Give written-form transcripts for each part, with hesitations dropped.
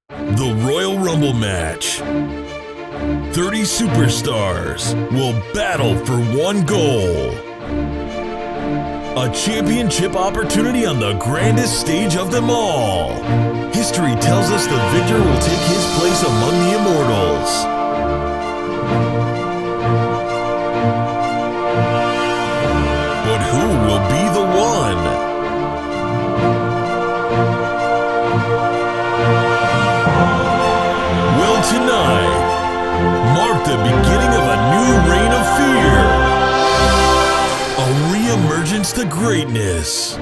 The Royal Rumble match. 30 superstars will battle for one goal. A championship opportunity on the grandest stage of them all. History tells us the victor will take his place among the immortals. But who will be the one? Will tonight mark the beginning of a new reign of fear? A re-emergence to greatness.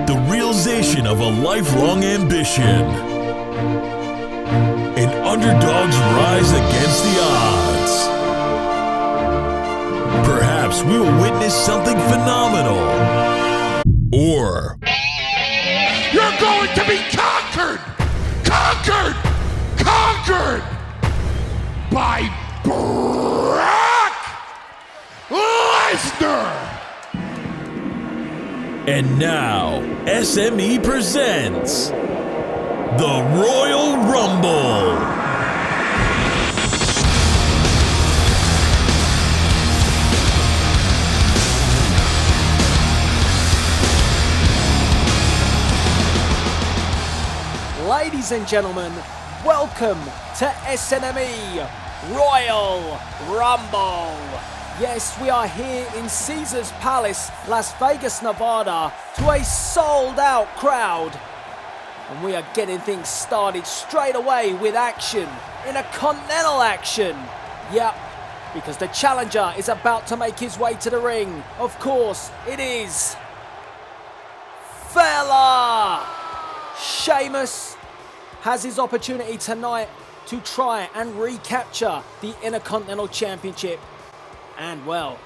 The realization of a lifelong ambition. An underdog's rise against the odds. Perhaps we will witness something phenomenal. Or you're going to be conquered! Conquered! Conquered! By Brock Lesnar! And now, SNME presents the Royal Rumble. Ladies and gentlemen, welcome to SNME Royal Rumble. Yes, we are here in Caesars Palace, Las Vegas, Nevada, to a sold-out crowd. And we are getting things started straight away with action, Intercontinental action. Yep, because the challenger is about to make his way to the ring. Of course, it is Fella Sheamus. Has his opportunity tonight to try and recapture the Intercontinental Championship. And well,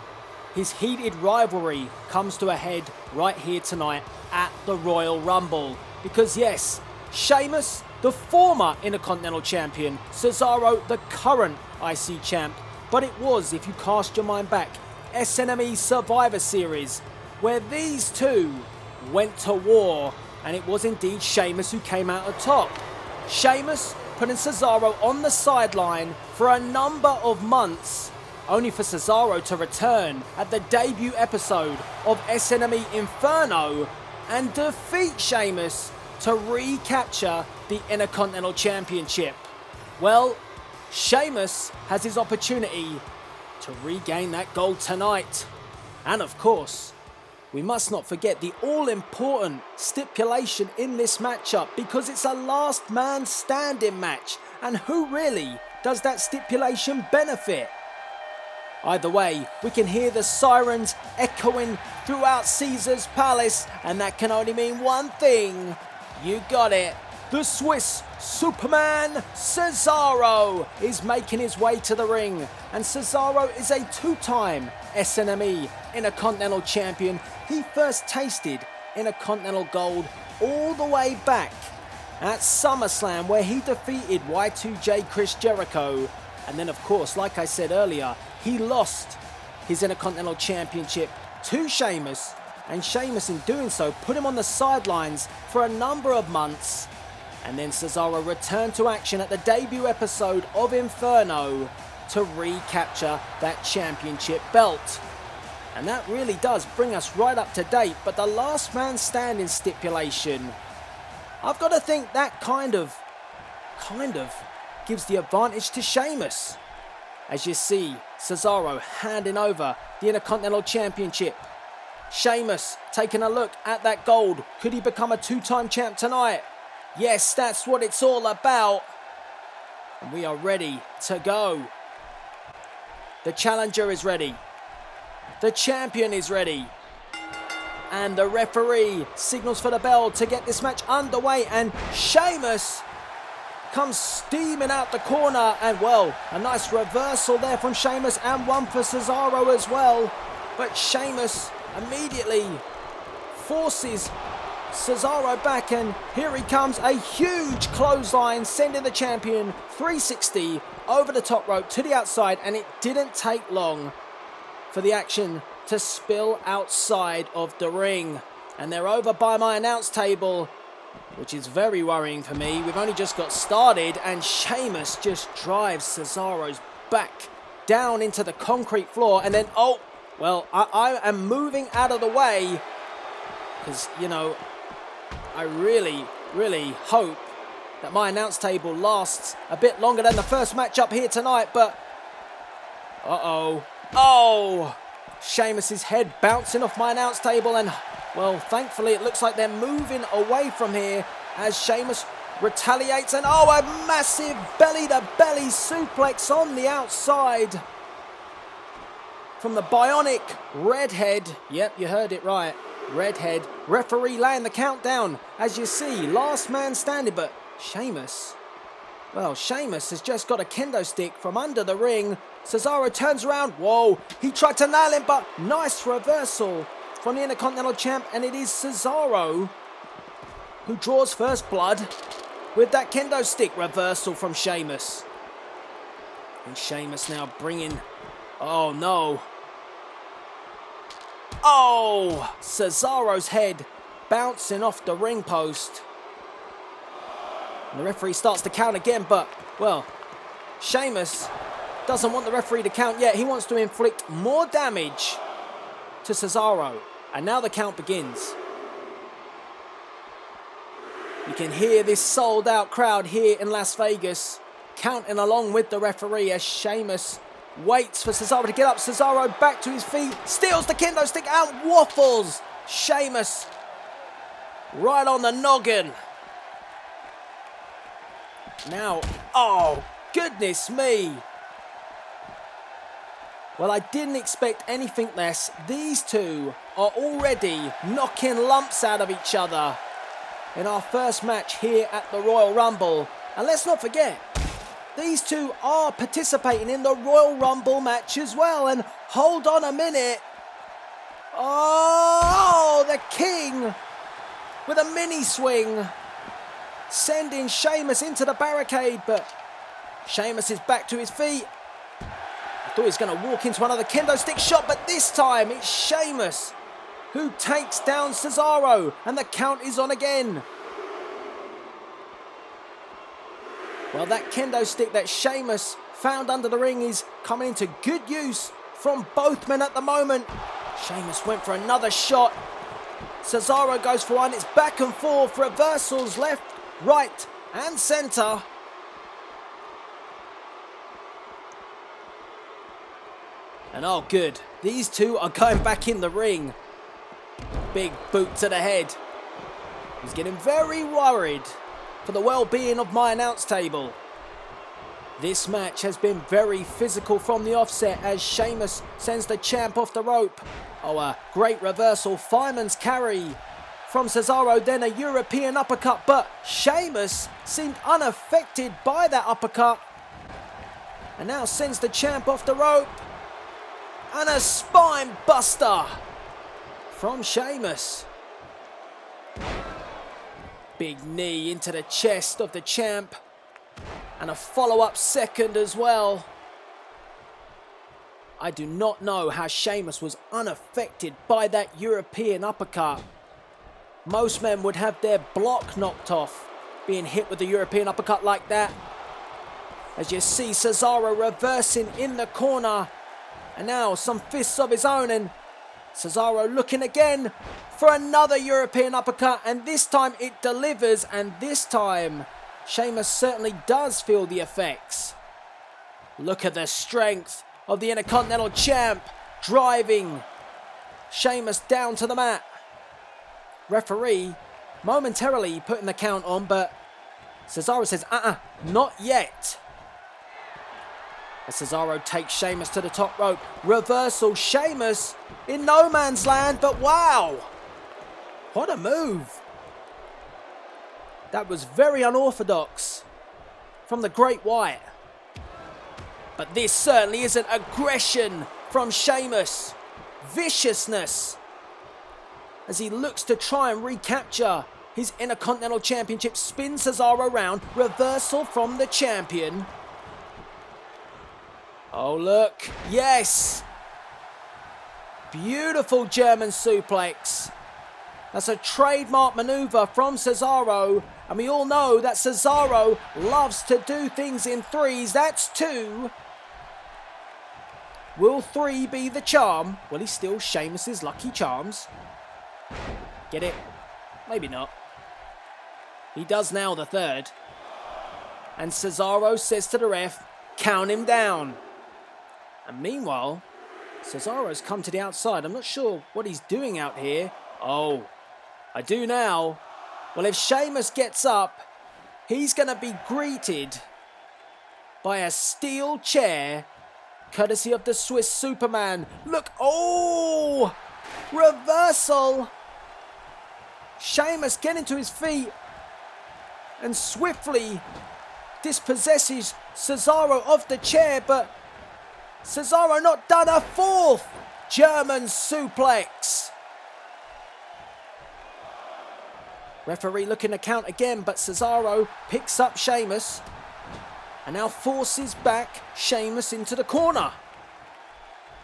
his heated rivalry comes to a head right here tonight at the Royal Rumble. Because yes, Sheamus, the former Intercontinental Champion, Cesaro, the current IC Champ. But it was, if you cast your mind back, SNME Survivor Series, where these two went to war. And it was indeed Sheamus who came out on top. Sheamus putting Cesaro on the sideline for a number of months, only for Cesaro to return at the debut episode of SNME Inferno and defeat Sheamus to recapture the Intercontinental Championship. Well, Sheamus has his opportunity to regain that gold tonight. And of course, we must not forget the all-important stipulation in this matchup, because it's a last man standing match. And who really does that stipulation benefit? Either way, we can hear the sirens echoing throughout Caesars Palace, and that can only mean one thing. You got it. The Swiss Superman Cesaro is making his way to the ring. And Cesaro is a two-time SNME Intercontinental Champion. He first tasted Intercontinental Gold all the way back at SummerSlam, where he defeated Y2J Chris Jericho. And then of course, like I said earlier, he lost his Intercontinental Championship to Sheamus. And Sheamus, in doing so, put him on the sidelines for a number of months. And then Cesaro returned to action at the debut episode of Inferno to recapture that championship belt. And that really does bring us right up to date. But the last man standing stipulation, I've got to think that kind of gives the advantage to Sheamus. As you see, Cesaro handing over the Intercontinental Championship. Sheamus taking a look at that gold. Could he become a two-time champ tonight? Yes, that's what it's all about. And we are ready to go. The challenger is ready. The champion is ready. And the referee signals for the bell to get this match underway. And Sheamus comes steaming out the corner. And well, a nice reversal there from Sheamus, and one for Cesaro as well. But Sheamus immediately forces Cesaro back, and here he comes. A huge clothesline, sending the champion 360 over the top rope to the outside. And it didn't take long for the action to spill outside of the ring. And they're over by my announce table. which is very worrying for me. We've only just got started, and Sheamus just drives Cesaro's back down into the concrete floor, and then, oh, well, I am moving out of the way, because, you know, I really, really hope that my announce table lasts a bit longer than the first match up here tonight, but, oh, Sheamus's head bouncing off my announce table, and, well, thankfully it looks like they're moving away from here as Sheamus retaliates, and oh, a massive belly-to-belly suplex on the outside from the bionic redhead. Yep, you heard it right, redhead. Referee laying the countdown, as you see, last man standing, but Sheamus, well, Sheamus has just got a kendo stick from under the ring. Cesaro turns around, whoa, he tried to nail him, but nice reversal from the Intercontinental Champ, and it is Cesaro who draws first blood with that kendo stick reversal from Sheamus. And Sheamus now bringing, oh no. Oh, Cesaro's head bouncing off the ring post. And the referee starts to count again, but, well, Sheamus doesn't want the referee to count yet. He wants to inflict more damage to Cesaro. And now the count begins. You can hear this sold-out crowd here in Las Vegas counting along with the referee as Sheamus waits for Cesaro to get up. Cesaro back to his feet, steals the kendo stick and waffles Sheamus right on the noggin. Now, oh, goodness me. Well, I didn't expect anything less. These two are already knocking lumps out of each other in our first match here at the Royal Rumble. And let's not forget, these two are participating in the Royal Rumble match as well. And hold on a minute. Oh, the King with a mini swing, sending Sheamus into the barricade, but Sheamus is back to his feet. I thought he was going to walk into another kendo stick shot, but this time it's Sheamus who takes down Cesaro, and the count is on again. Well, that kendo stick that Sheamus found under the ring is coming into good use from both men at the moment. Sheamus went for another shot. Cesaro goes for one. It's back and forth, reversals left, right, and center. And oh, good. These two are going back in the ring. Big boot to the head. He's getting very worried for the well-being of my announce table. This match has been very physical from the offset as Sheamus sends the champ off the rope. Oh, a great reversal. Fireman's carry from Cesaro, then a European uppercut, but Sheamus seemed unaffected by that uppercut. And now sends the champ off the rope. And a spine buster from Sheamus. Big knee into the chest of the champ. And a follow-up second as well. I do not know how Sheamus was unaffected by that European uppercut. Most men would have their block knocked off being hit with the European uppercut like that. As you see Cesaro reversing in the corner. And now some fists of his own, and Cesaro looking again for another European uppercut, and this time it delivers, and this time Sheamus certainly does feel the effects. Look at the strength of the Intercontinental Champ driving Sheamus down to the mat. Referee momentarily putting the count on, but Cesaro says, not yet. As Cesaro takes Sheamus to the top rope. Reversal, Sheamus in no man's land, but wow! What a move. That was very unorthodox from the Great White. But this certainly isn't aggression from Sheamus. Viciousness. As he looks to try and recapture his Intercontinental Championship. Spins Cesaro around. Reversal from the champion. Oh, look. Yes. Beautiful German suplex. That's a trademark maneuver from Cesaro. And we all know that Cesaro loves to do things in threes. That's 2. Will 3 be the charm? Will he steal Sheamus's lucky charms? Get it? Maybe not. He does now, the 3rd. And Cesaro says to the ref, count him down. And meanwhile, Cesaro's come to the outside. I'm not sure what he's doing out here. Oh, I do now. Well, if Sheamus gets up, he's going to be greeted by a steel chair, courtesy of the Swiss Superman. Look, oh, reversal. Sheamus getting to his feet and swiftly dispossesses Cesaro of the chair, but Cesaro not done. A 4th German suplex. Referee looking to count again, but Cesaro picks up Sheamus and now forces back Sheamus into the corner.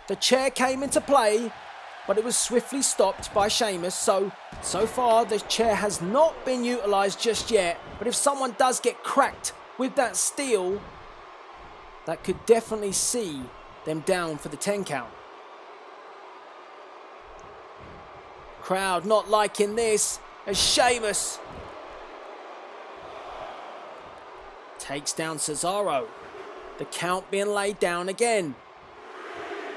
The chair came into play, but it was swiftly stopped by Sheamus. So far the chair has not been utilised just yet, but if someone does get cracked with that steel, that could definitely see them down for the 10 count. Crowd not liking this as Sheamus takes down Cesaro. The count being laid down again.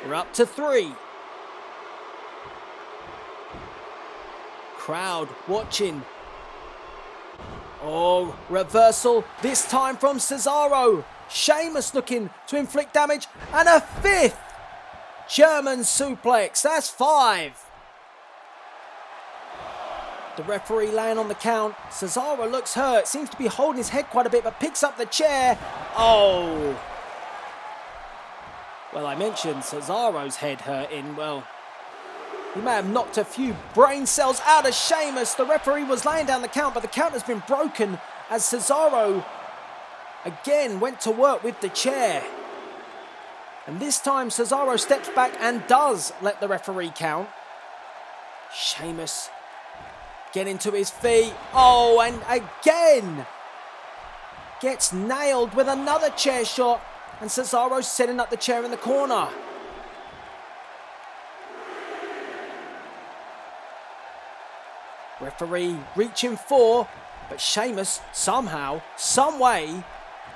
We're up to 3. Crowd watching. Oh, reversal, this time from Cesaro. Sheamus looking to inflict damage, and a 5th German suplex. That's 5. The referee laying on the count. Cesaro looks hurt, seems to be holding his head quite a bit, but picks up the chair. Oh. Well, I mentioned Cesaro's head hurting. Well, he may have knocked a few brain cells out of Sheamus. The referee was laying down the count, but the count has been broken as Cesaro again went to work with the chair. And this time Cesaro steps back and does let the referee count. Sheamus getting to his feet. Oh, and again gets nailed with another chair shot. And Cesaro setting up the chair in the corner. Referee reaching for, but Sheamus somehow, some way,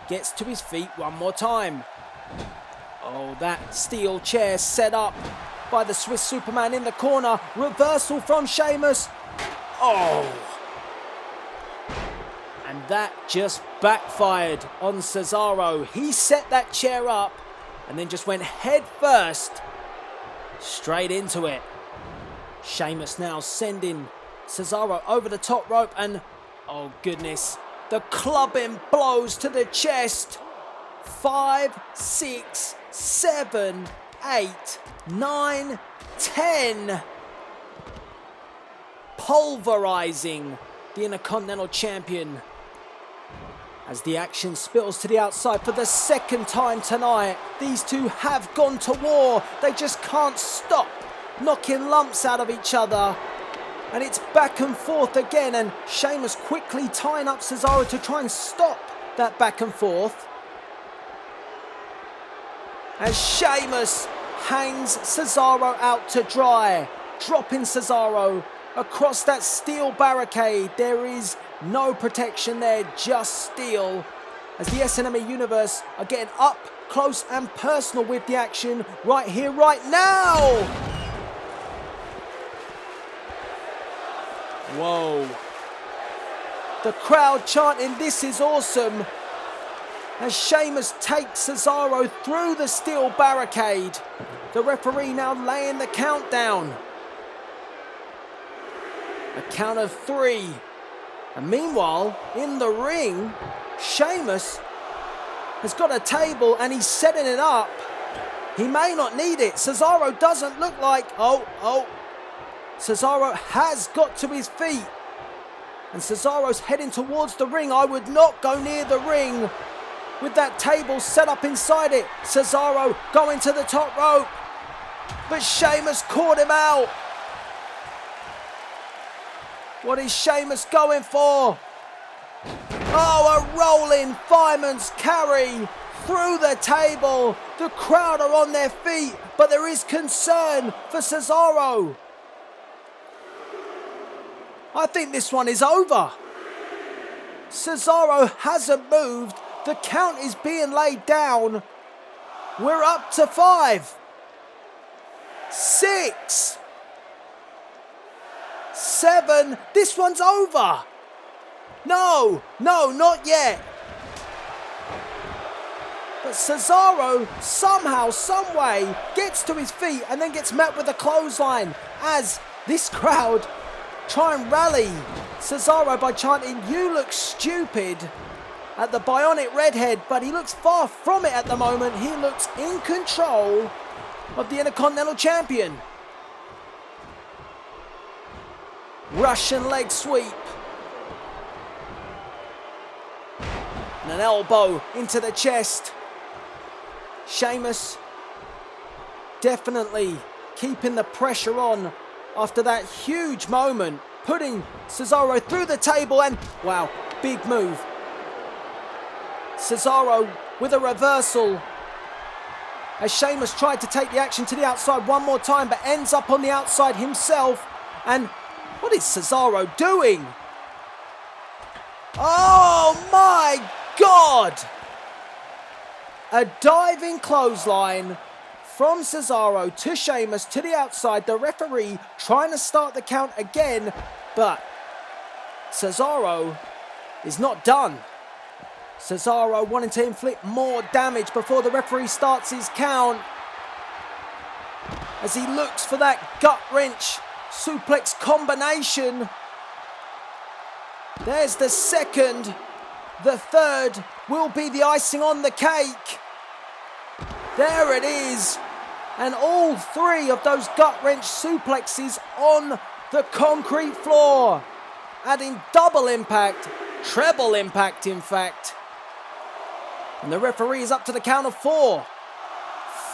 gets to his feet one more time. Oh, that steel chair set up by the Swiss Superman in the corner. Reversal from Sheamus. Oh. And that just backfired on Cesaro. He set that chair up and then just went head first straight into it. Sheamus now sending Cesaro over the top rope and, oh goodness, the clubbing blows to the chest. 5, 6, 7, 8, 9, 10. Pulverizing the Intercontinental Champion as the action spills to the outside for the 2nd time tonight. These two have gone to war. They just can't stop knocking lumps out of each other. And it's back and forth again, and Sheamus quickly tying up Cesaro to try and stop that back and forth. As Sheamus hangs Cesaro out to dry, dropping Cesaro across that steel barricade. There is no protection there, just steel. As the SNME Universe are getting up close and personal with the action right here, right now. Whoa. The crowd chanting, "This is awesome," as Sheamus takes Cesaro through the steel barricade. The referee now laying the countdown. A count of 3. And meanwhile, in the ring, Sheamus has got a table and he's setting it up. He may not need it. Cesaro doesn't look like... Oh. Cesaro has got to his feet. And Cesaro's heading towards the ring. I would not go near the ring with that table set up inside it. Cesaro going to the top rope. But Sheamus caught him out. What is Sheamus going for? Oh, a rolling fireman's carry through the table. The crowd are on their feet, but there is concern for Cesaro. I think this one is over. Cesaro hasn't moved. The count is being laid down. We're up to 5, 6, 7. This one's over. No, not yet. But Cesaro somehow, some way gets to his feet and then gets met with a clothesline as this crowd try and rally Cesaro by chanting, "You look stupid," at the Bionic Redhead, but he looks far from it at the moment. He looks in control of the Intercontinental Champion. Russian leg sweep. And an elbow into the chest. Sheamus definitely keeping the pressure on after that huge moment, putting Cesaro through the table and, wow, big move. Cesaro with a reversal as Sheamus tried to take the action to the outside one more time, but ends up on the outside himself. And what is Cesaro doing? Oh my God! A diving clothesline from Cesaro to Sheamus to the outside. The referee trying to start the count again, but Cesaro is not done. Cesaro wanting to inflict more damage before the referee starts his count as he looks for that gut wrench suplex combination. There's the second. The third will be the icing on the cake. There it is. And all 3 of those gut wrench suplexes on the concrete floor, adding double impact, treble impact in fact. And the referee is up to the count of 4,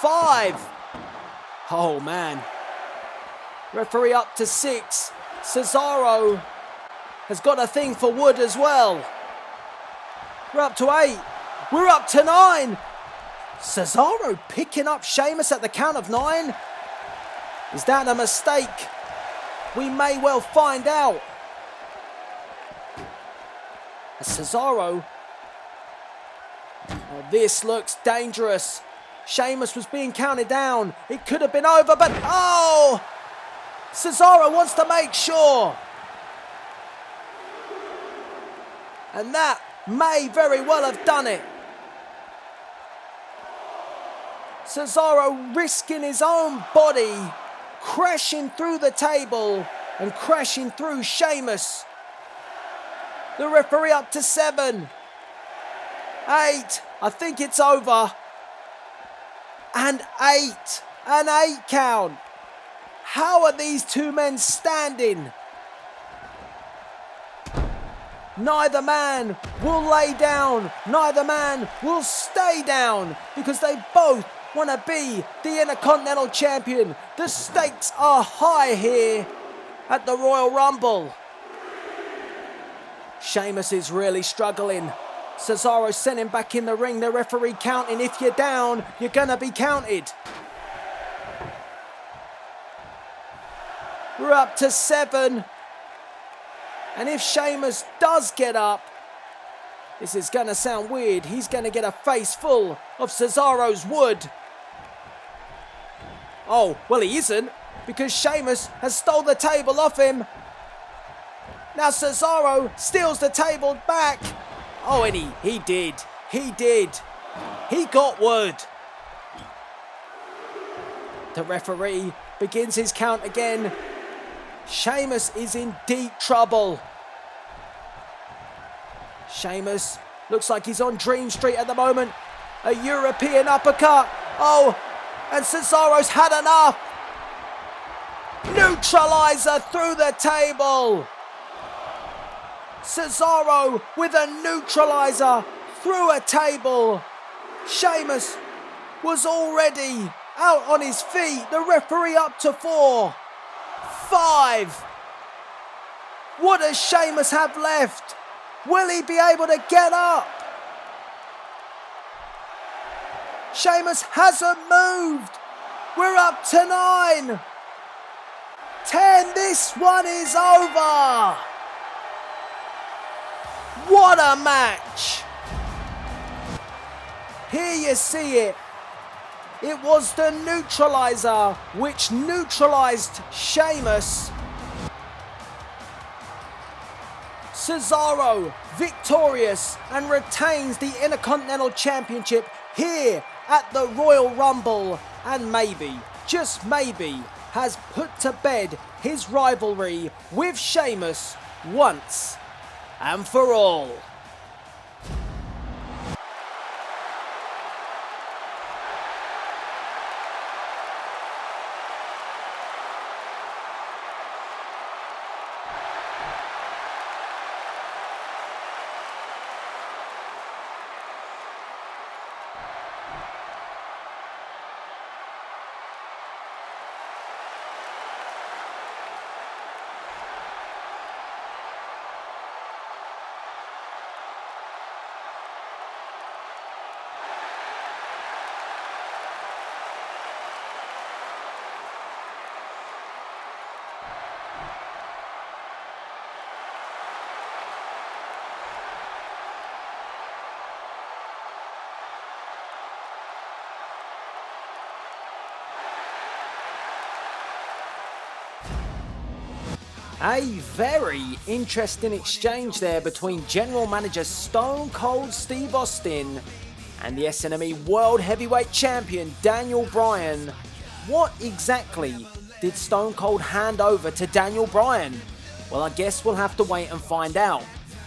5. Oh man. Referee up to 6. Cesaro has got a thing for wood as well. We're up to 8. We're up to 9. Cesaro picking up Sheamus at the count of 9. Is that a mistake? We may well find out. As Cesaro, this looks dangerous. Sheamus was being counted down. It could have been over, but oh! Cesaro wants to make sure. And that may very well have done it. Cesaro risking his own body, crashing through the table and crashing through Sheamus. The referee up to 7, 8. I think it's over. And 8. An 8 count. How are these 2 men standing? Neither man will lay down. Neither man will stay down because they both want to be the Intercontinental Champion. The stakes are high here at the Royal Rumble. Sheamus is really struggling. Cesaro sent him back in the ring. The referee counting. If you're down, you're going to be counted. We're up to 7. And if Sheamus does get up, this is going to sound weird. He's going to get a face full of Cesaro's wood. Oh, well he isn't, because Sheamus has stole the table off him. Now Cesaro steals the table back. Oh, and he did. He got wood. The referee begins his count again. Sheamus is in deep trouble. Sheamus looks like he's on Dream Street at the moment. A European uppercut. Oh, and Cesaro's had enough. Neutralizer through the table. Cesaro with a neutralizer through a table. Sheamus was already out on his feet. The referee up to 4, 5. What does Sheamus have left? Will he be able to get up? Sheamus hasn't moved. We're up to 9. 10. This one is over. What a match. Here you see it. It was the neutralizer which neutralized Sheamus. Cesaro victorious and retains the Intercontinental Championship here at the Royal Rumble, and maybe, just maybe, has put to bed his rivalry with Sheamus once and for all. A very interesting exchange there between General Manager Stone Cold Steve Austin and the SNME World Heavyweight Champion Daniel Bryan. What exactly did Stone Cold hand over to Daniel Bryan? Well, I guess we'll have to wait and find out.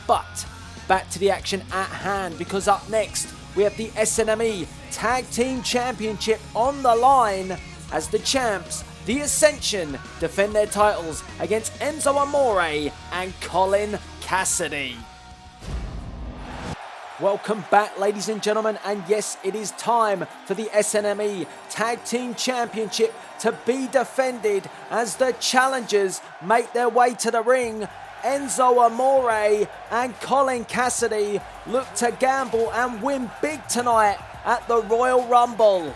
But back to the action at hand, because up next we have the SNME Tag Team Championship on the line as the champs, the Ascension, defend their titles against Enzo Amore and Colin Cassidy. Welcome back, ladies and gentlemen, and yes, it is time for the SNME Tag Team Championship to be defended as the challengers make their way to the ring. Enzo Amore and Colin Cassidy look to gamble and win big tonight at the Royal Rumble.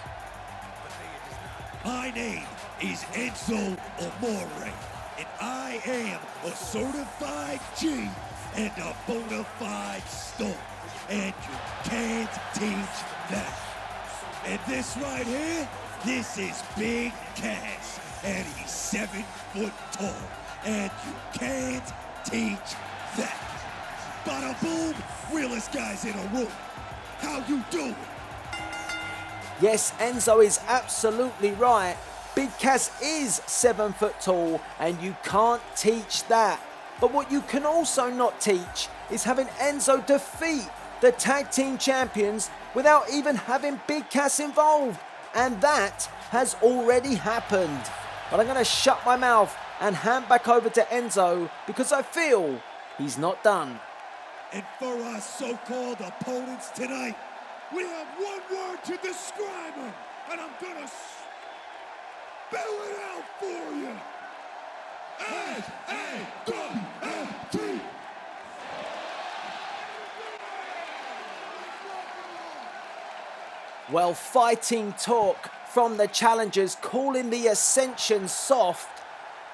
My name is Enzo Amore, and I am a certified G and a bona fide star, and you can't teach that. And this right here, this is Big Cass, and he's 7 foot tall, and you can't teach that. Bada boom, realest guys in a room. How you doing? Yes, Enzo is absolutely right. Big Cass is 7 foot tall, and you can't teach that. But what you can also not teach is having Enzo defeat the tag team champions without even having Big Cass involved. And that has already happened. But I'm going to shut my mouth and hand back over to Enzo because I feel he's not done. And for our so-called opponents tonight, we have one word to describe them, and I'm gonna spell it out for you. S-A-W-F-T. Well, fighting talk from the challengers calling the Ascension soft.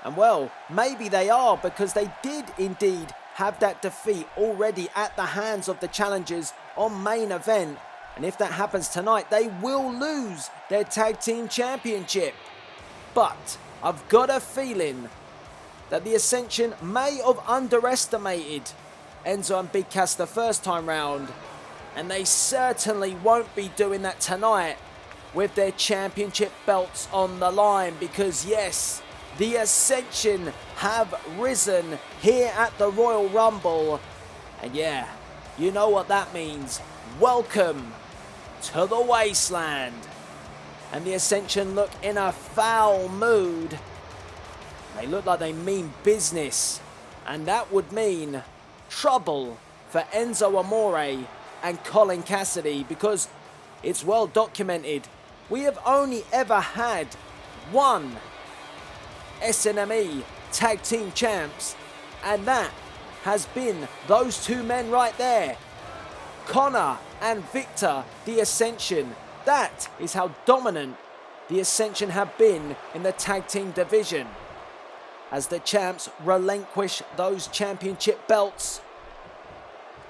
And well, maybe they are, because they did indeed have that defeat already at the hands of the challengers on main event. And if that happens tonight, they will lose their tag team championship. But I've got a feeling that the Ascension may have underestimated Enzo and Big Cass the first time round. And they certainly won't be doing that tonight with their championship belts on the line. Because yes, the Ascension have risen here at the Royal Rumble. And yeah, you know what that means. Welcome to the wasteland. And the Ascension look in a foul mood. They look like they mean business. And that would mean trouble for Enzo Amore and Colin Cassidy, because it's well documented. We have only ever had one SNME Tag Team Champs, and that has been those two men right there. Connor and Victor, the Ascension. That is how dominant the Ascension have been in the tag team division. As the champs relinquish those championship belts,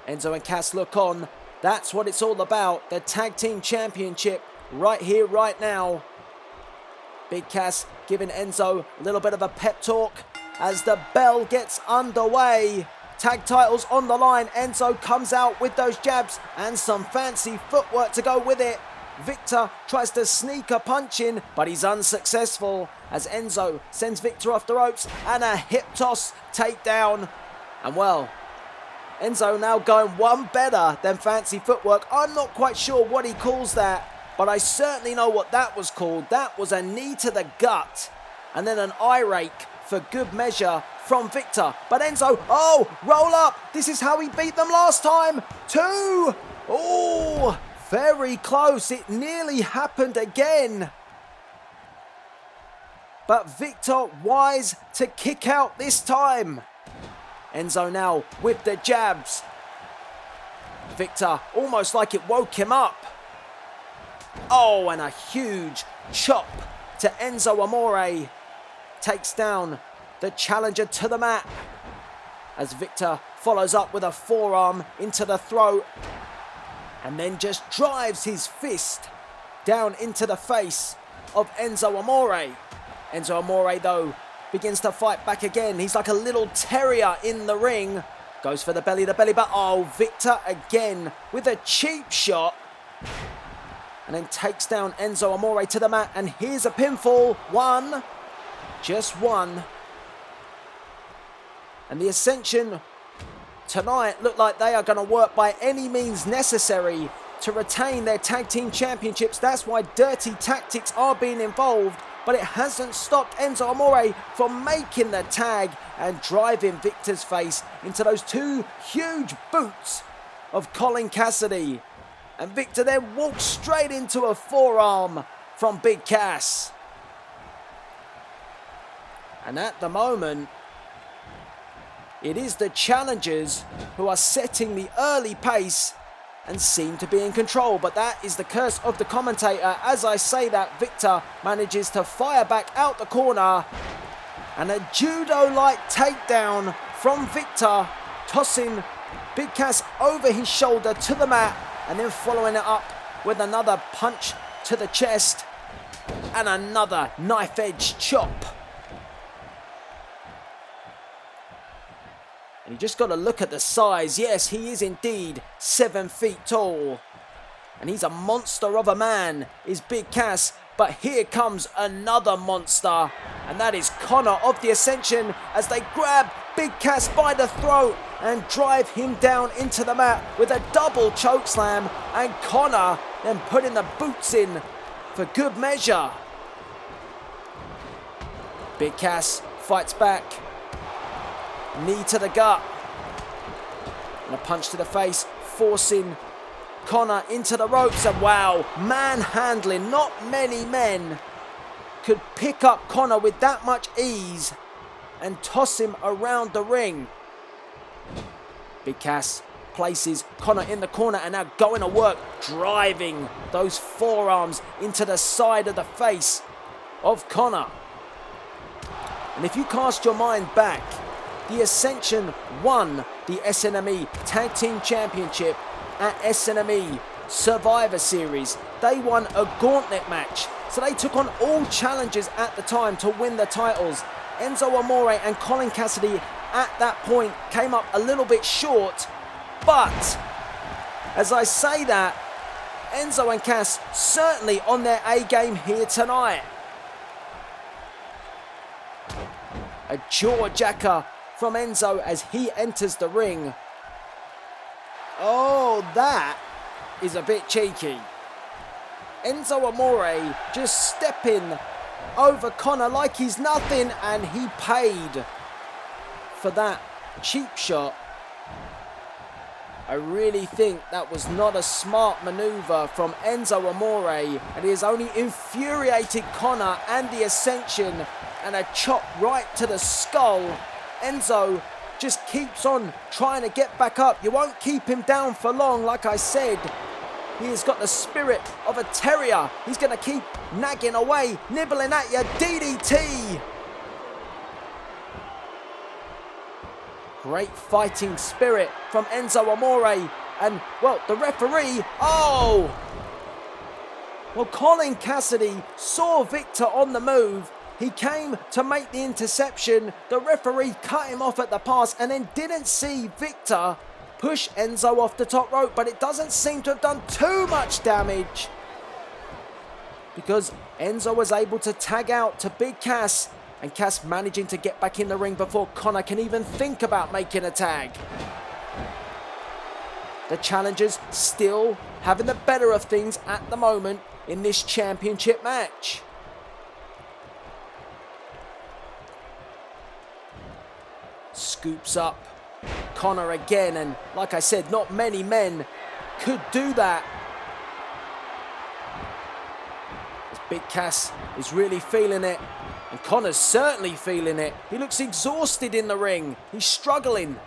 Enzo and Cass look on. That's what it's all about. The tag team championship right here, right now. Big Cass giving Enzo a little bit of a pep talk as the bell gets underway. Tag titles on the line. Enzo comes out with those jabs and some fancy footwork to go with it. Victor tries to sneak a punch in, but he's unsuccessful as Enzo sends Victor off the ropes and a hip toss takedown. And well, Enzo now going one better than fancy footwork. I'm not quite sure what he calls that, but I certainly know what that was called. That was a knee to the gut and then an eye rake for good measure from Victor. But Enzo, oh, roll up. This is how he beat them last time. 2. Oh, very close. It nearly happened again. But Victor wise to kick out this time. Enzo now with the jabs. Victor almost like it woke him up. Oh, and a huge chop to Enzo Amore. Takes down the challenger to the mat as Victor follows up with a forearm into the throat and then just drives his fist down into the face of Enzo Amore. Enzo Amore, though, begins to fight back again. He's like a little terrier in the ring. Goes for the belly, but oh, Victor again with a cheap shot. And then takes down Enzo Amore to the mat. And here's a pinfall. 1. Just 1. And the Ascension tonight look like they are going to work by any means necessary to retain their tag team championships. That's why dirty tactics are being involved. But it hasn't stopped Enzo Amore from making the tag and driving Victor's face into those 2 huge boots of Colin Cassidy. And Victor then walks straight into a forearm from Big Cass. And at the moment, it is the challengers who are setting the early pace and seem to be in control. But that is the curse of the commentator. As I say that, Victor manages to fire back out the corner. And a judo-like takedown from Victor, tossing Big Cass over his shoulder to the mat. And then following it up with another punch to the chest. And another knife-edge chop. And you just got to look at the size. Yes, he is indeed 7 feet tall. And he's a monster of a man, is Big Cass. But here comes another monster. And that is Connor of the Ascension as they grab Big Cass by the throat and drive him down into the mat with a double chokeslam. And Connor then putting the boots in for good measure. Big Cass fights back. Knee to the gut. And a punch to the face, forcing Connor into the ropes. And wow, manhandling. Not many men could pick up Connor with that much ease and toss him around the ring. Big Cass places Connor in the corner and now going to work, driving those forearms into the side of the face of Connor. And if you cast your mind back, the Ascension won the SNME Tag Team Championship at SNME Survivor Series. They won a gauntlet match, so they took on all challengers at the time to win the titles. Enzo Amore and Colin Cassidy at that point came up a little bit short, but as I say that, Enzo and Cass certainly on their A game here tonight. A jaw jacker from Enzo as he enters the ring. Oh, that is a bit cheeky. Enzo Amore just stepping over Connor like he's nothing, and he paid for that cheap shot. I really think that was not a smart maneuver from Enzo Amore, and he has only infuriated Connor and the Ascension, and a chop right to the skull. Enzo just keeps on trying to get back up. You won't keep him down for long, like I said. He has got the spirit of a terrier. He's going to keep nagging away, nibbling at you. DDT. Great fighting spirit from Enzo Amore. And, well, the referee, oh! Well, Colin Cassidy saw Victor on the move. He came to make the interception. The referee cut him off at the pass and then didn't see Victor push Enzo off the top rope, but it doesn't seem to have done too much damage because Enzo was able to tag out to Big Cass, and Cass managing to get back in the ring before Connor can even think about making a tag. The challengers still having the better of things at the moment in this championship match. Scoops up Connor again, and like I said, not many men could do that. As Big Cass is really feeling it, and Connor's certainly feeling it. He looks exhausted in the ring. He's struggling.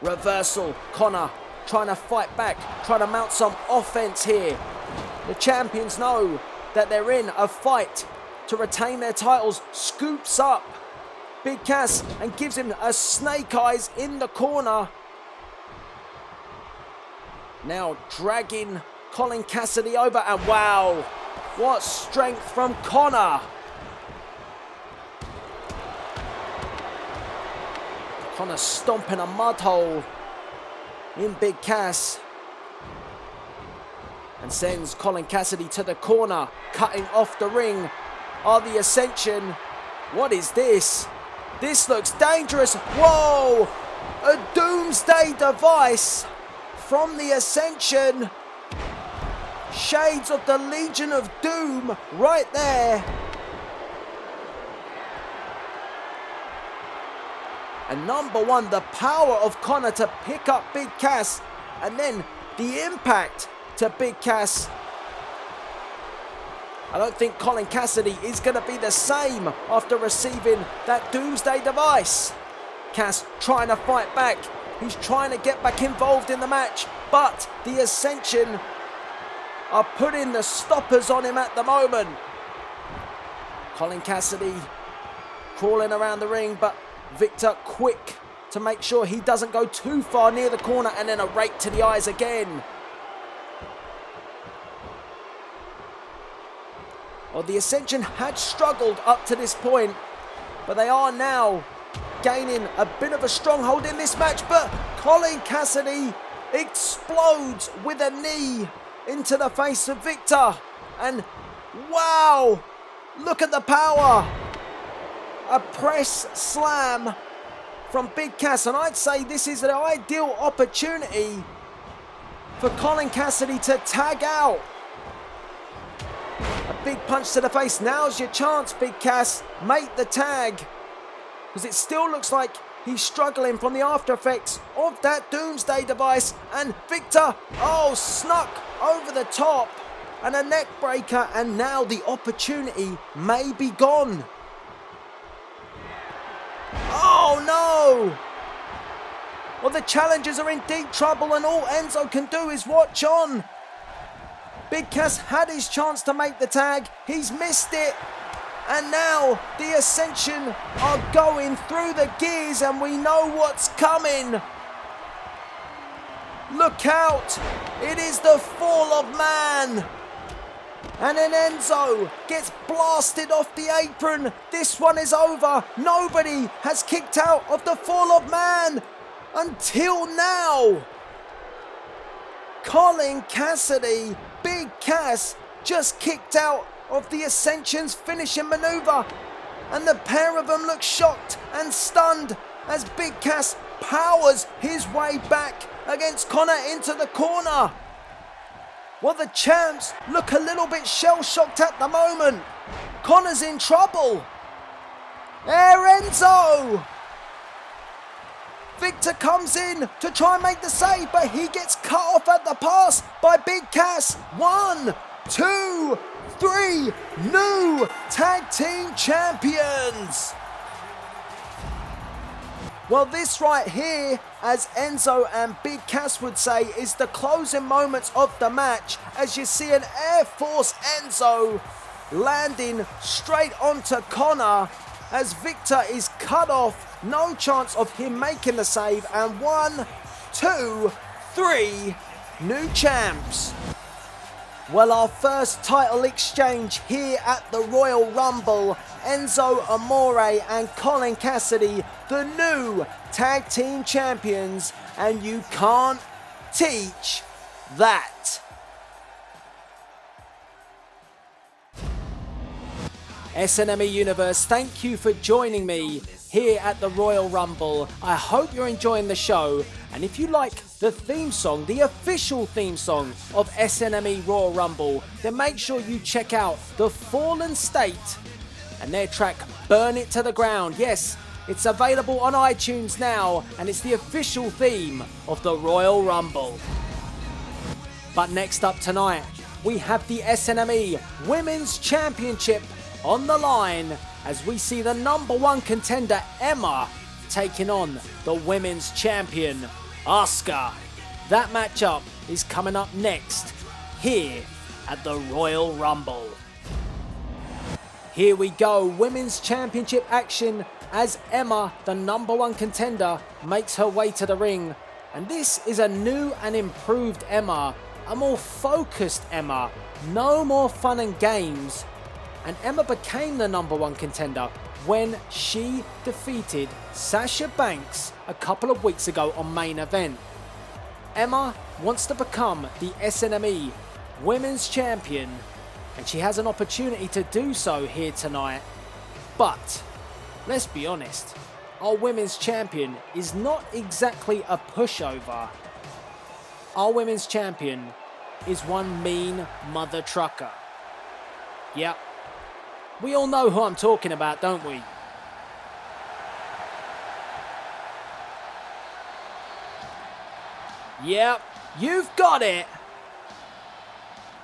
Reversal. Connor trying to fight back, trying to mount some offense here. The champions know that they're in a fight to retain their titles. Scoops up Big Cass and gives him a snake eyes in the corner. Now dragging Colin Cassidy over, and wow, what strength from Connor. Connor stomping a mud hole in Big Cass and sends Colin Cassidy to the corner, cutting off the ring. Are the Ascension? What is this? This looks dangerous. Whoa! A doomsday device from the Ascension. Shades of the Legion of Doom right there. And number one, the power of Connor to pick up Big Cass, and then the impact to Big Cass. I don't think Colin Cassidy is going to be the same after receiving that doomsday device. Cass trying to fight back. He's trying to get back involved in the match, but the Ascension are putting the stoppers on him at the moment. Colin Cassidy crawling around the ring, but Victor quick to make sure he doesn't go too far near the corner, and then a rake to the eyes again. Well, the Ascension had struggled up to this point, but they are now gaining a bit of a stronghold in this match. But Colin Cassidy explodes with a knee into the face of Victor. And wow, look at the power. A press slam from Big Cass. And I'd say this is an ideal opportunity for Colin Cassidy to tag out. A big punch to the face. Now's your chance, Big Cass. Make the tag. Because it still looks like he's struggling from the after effects of that doomsday device. And Victor, oh, snuck over the top. And a neck breaker. And now the opportunity may be gone. Oh, no. Well, the challengers are in deep trouble, and all Enzo can do is watch on. Big Cass had his chance to make the tag. He's missed it. And now the Ascension are going through the gears, and we know what's coming. Look out. It is the fall of man. And then Enzo gets blasted off the apron. This one is over. Nobody has kicked out of the fall of man until now. Colin Cassidy, Big Cass, just kicked out of the Ascension's finishing maneuver. And the pair of them look shocked and stunned as Big Cass powers his way back against Connor into the corner. Well, the champs look a little bit shell-shocked at the moment. Connor's in trouble. There, Enzo. Victor comes in to try and make the save, but he gets cut off at the pass by Big Cass. 1, 2, 3, new tag team champions. Well, this right here, as Enzo and Big Cass would say, is the closing moments of the match, as you see an Air Force Enzo landing straight onto Connor as Victor is cut off. No chance of him making the save, and 1, 2, 3, new champs. Well, our first title exchange here at the Royal Rumble. Enzo Amore and Colin Cassidy, the new tag team champions, and you can't teach that. SNME Universe, thank you for joining me here at the Royal Rumble. I hope you're enjoying the show, and if you like the theme song, the official theme song of SNME Royal Rumble, then make sure you check out The Fallen State and their track Burn It to the Ground. Yes, it's available on iTunes now, and it's the official theme of the Royal Rumble. But next up tonight, we have the SNME Women's Championship on the line as we see the number one contender Emma taking on the women's champion Asuka. That matchup is coming up next here at the Royal Rumble. Here we go, women's championship action as Emma, the number one contender, makes her way to the ring. And this is a new and improved Emma, a more focused Emma, no more fun and games. And Emma became the number one contender when she defeated Sasha Banks a couple of weeks ago on Main Event. Emma wants to become the SNME Women's Champion, and she has an opportunity to do so here tonight. But let's be honest, our Women's Champion is not exactly a pushover. Our Women's Champion is one mean mother trucker. Yep. We all know who I'm talking about, don't we? Yep, you've got it.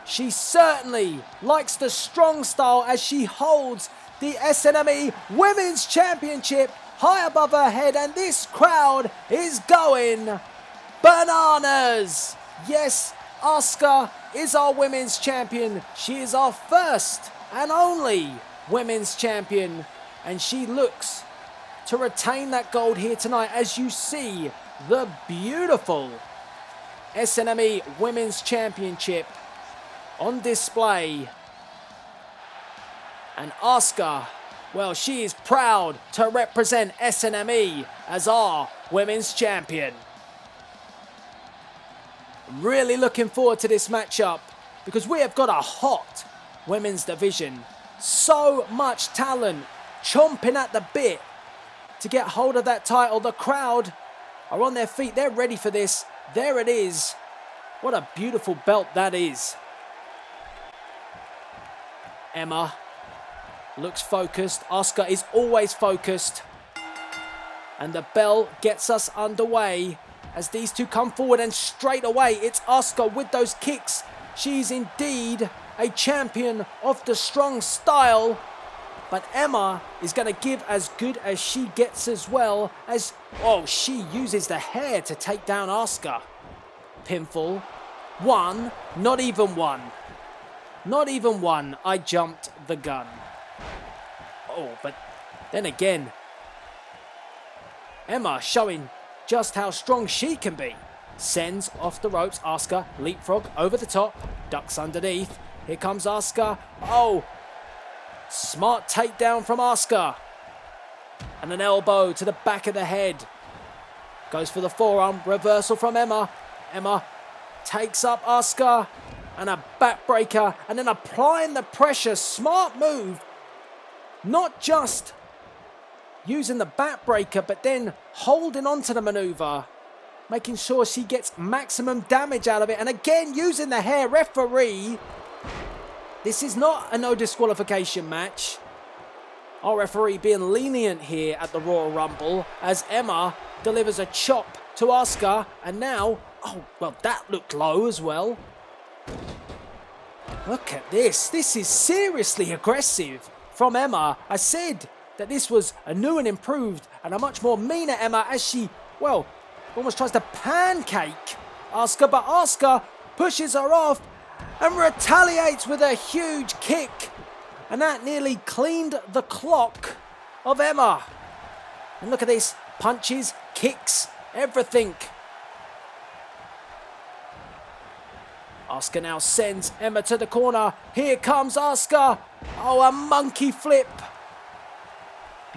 She certainly likes the strong style as she holds the SNME Women's Championship high above her head, and this crowd is going bananas. Yes, Asuka is our Women's Champion. She is our first and only Women's Champion, and she looks to retain that gold here tonight as you see the beautiful SNME Women's Championship on display. And Asuka, well, she is proud to represent SNME as our Women's Champion. Really looking forward to this matchup because we have got a hot women's division. So much talent chomping at the bit to get hold of that title. The crowd are on their feet. They're ready for this. There it is. What a beautiful belt that is. Emma looks focused. Asuka is always focused. And the bell gets us underway as these two come forward, and straight away it's Asuka with those kicks. She's indeed a champion of the strong style, but Emma is going to give as good as she gets as well as, oh, she uses the hair to take down Asuka. Pinfall. One, not even one. Not even one. I jumped the gun. Oh, but then again, Emma showing just how strong she can be. Sends off the ropes. Asuka, leapfrog over the top, ducks underneath. Here comes Asuka. Oh, smart takedown from Asuka. And an elbow to the back of the head. Goes for the forearm. Reversal from Emma. Emma takes up Asuka. And a backbreaker. And then applying the pressure. Smart move. Not just using the backbreaker, but then holding on to the maneuver. Making sure she gets maximum damage out of it. And again, using the hair. Referee. This is not a no disqualification match. Our referee being lenient here at the Royal Rumble as Emma delivers a chop to Asuka. And now, oh, well, that looked low as well. Look at this. This is seriously aggressive from Emma. I said that this was a new and improved and a much more meaner Emma as she, well, almost tries to pancake Asuka, but Asuka pushes her off and retaliates with a huge kick. And that nearly cleaned the clock of Emma. And look at this, punches, kicks, everything. Asuka now sends Emma to the corner. Here comes Asuka. Oh, a monkey flip.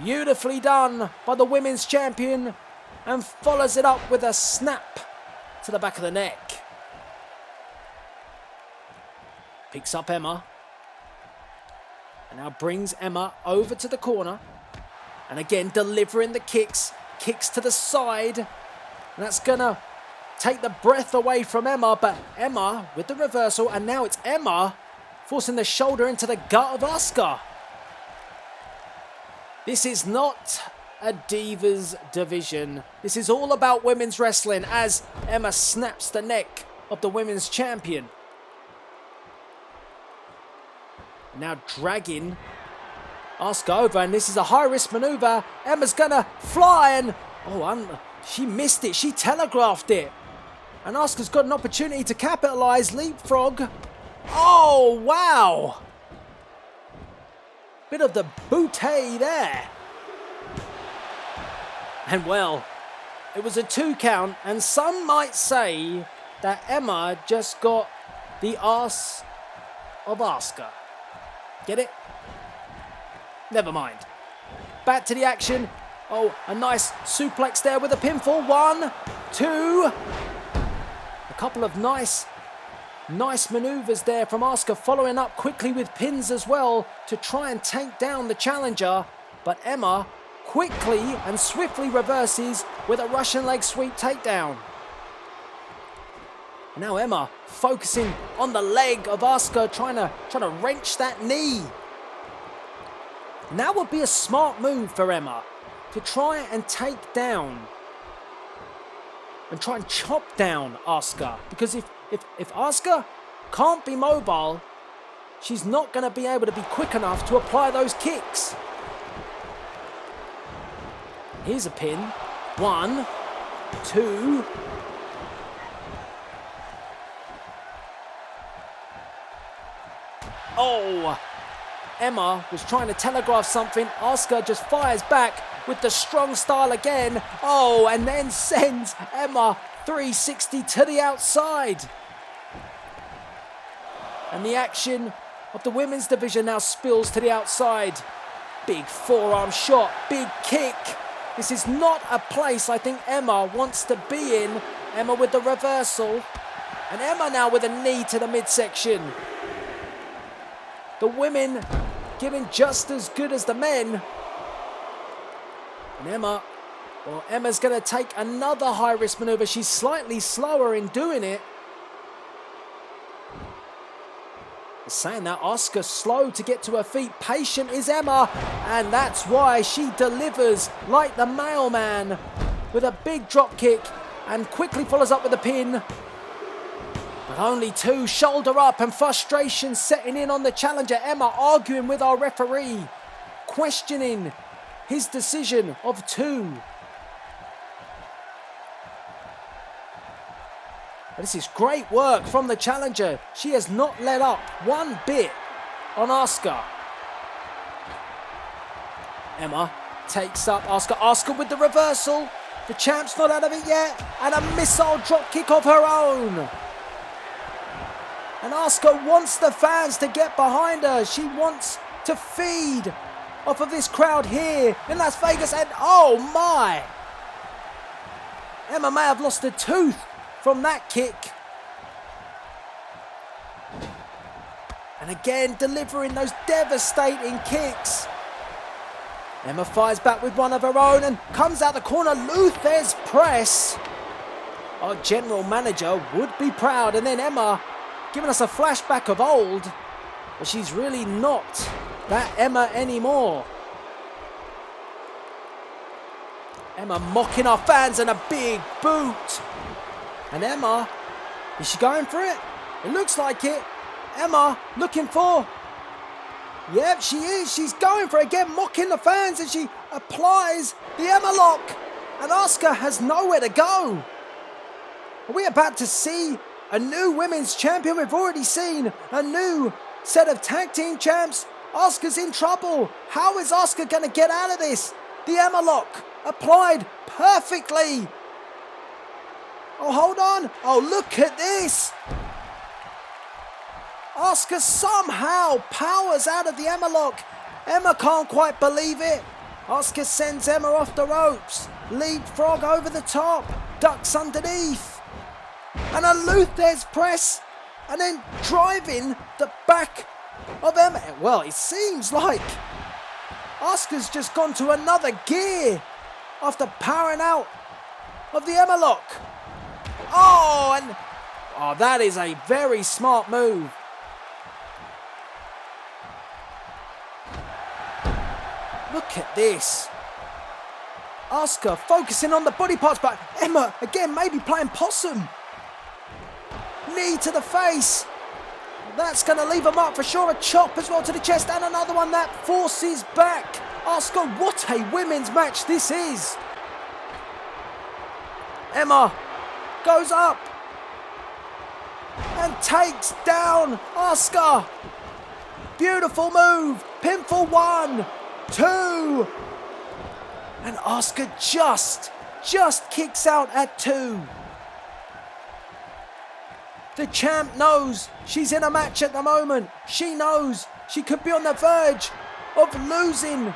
Beautifully done by the women's champion, and follows it up with a snap to the back of the neck. Picks up Emma. And now brings Emma over to the corner. And again, delivering the kicks. Kicks to the side. And that's going to take the breath away from Emma. But Emma with the reversal. And now it's Emma forcing the shoulder into the gut of Asuka. This is not a Divas division. This is all about women's wrestling as Emma snaps the neck of the women's champion. Now dragging Asuka over, and this is a high-risk maneuver. Emma's gonna fly, and she missed it. She telegraphed it. And Asuka's got an opportunity to capitalize. Leapfrog. Oh, wow. Bit of the bootay there. And well, it was a 2 count, and some might say that Emma just got the ass of Asuka. Get it? Never mind. Back to the action. Oh, a nice suplex there with a pinfall. 1, 2. A couple of nice maneuvers there from Asuka, following up quickly with pins as well to try and take down the challenger. But Emma quickly and swiftly reverses with a Russian leg sweep takedown. Now Emma focusing on the leg of Asuka, trying to wrench that knee. Now would be a smart move for Emma to try and take down and try and chop down Asuka, because if Asuka can't be mobile, she's not going to be able to be quick enough to apply those kicks. Here's a pin. 1, 2. Oh, Emma was trying to telegraph something. Asuka just fires back with the strong style again. Oh, and then sends Emma 360 to the outside. And the action of the women's division now spills to the outside. Big forearm shot, big kick. This is not a place I think Emma wants to be in. Emma with the reversal. And Emma now with a knee to the midsection. The women giving just as good as the men. And Emma's going to take another high-risk maneuver. She's slightly slower in doing it. Saying that Asuka's slow to get to her feet. Patient is Emma, and that's why she delivers like the mailman with a big drop kick and quickly follows up with a pin. But only 2, shoulder up, and frustration setting in on the challenger. Emma arguing with our referee, questioning his decision of 2. This is great work from the challenger. She has not let up one bit on Asuka. Emma takes up Asuka. Asuka with the reversal. The champ's not out of it yet. And a missile drop kick of her own. And Asuka wants the fans to get behind her. She wants to feed off of this crowd here in Las Vegas. And oh my! Emma may have lost a tooth from that kick. And again, delivering those devastating kicks. Emma fires back with one of her own and comes out the corner. Luther's press. Our general manager would be proud. And then Emma giving us a flashback of old. But she's really not that Emma anymore. Emma mocking our fans and a big boot. And Emma, is she going for it? It looks like it. Emma looking for Yep, she is. She's going for it again, mocking the fans as she applies the Emma lock. And Asuka has nowhere to go. Are we about to see a new women's champion? We've already seen a new set of tag team champs. Asuka's in trouble. How is Asuka going to get out of this? The Emma lock applied perfectly. Oh, hold on. Oh, look at this. Asuka somehow powers out of the Emma lock. Emma can't quite believe it. Asuka sends Emma off the ropes. Leapfrog over the top. Ducks underneath. And a Luthez press. And then driving the back of Emma. Well, it seems like Asuka's just gone to another gear after powering out of the Emma lock. Oh, that is a very smart move. Look at this. Asuka focusing on the body parts, but Emma again maybe playing possum. Knee to the face. That's going to leave a mark for sure. A chop as well to the chest and another one that forces back. Asuka, what a women's match this is. Emma goes up and takes down Asuka. Beautiful move. Pinfall 1, 2. And Asuka just kicks out at 2. The champ knows she's in a match at the moment. She knows she could be on the verge of losing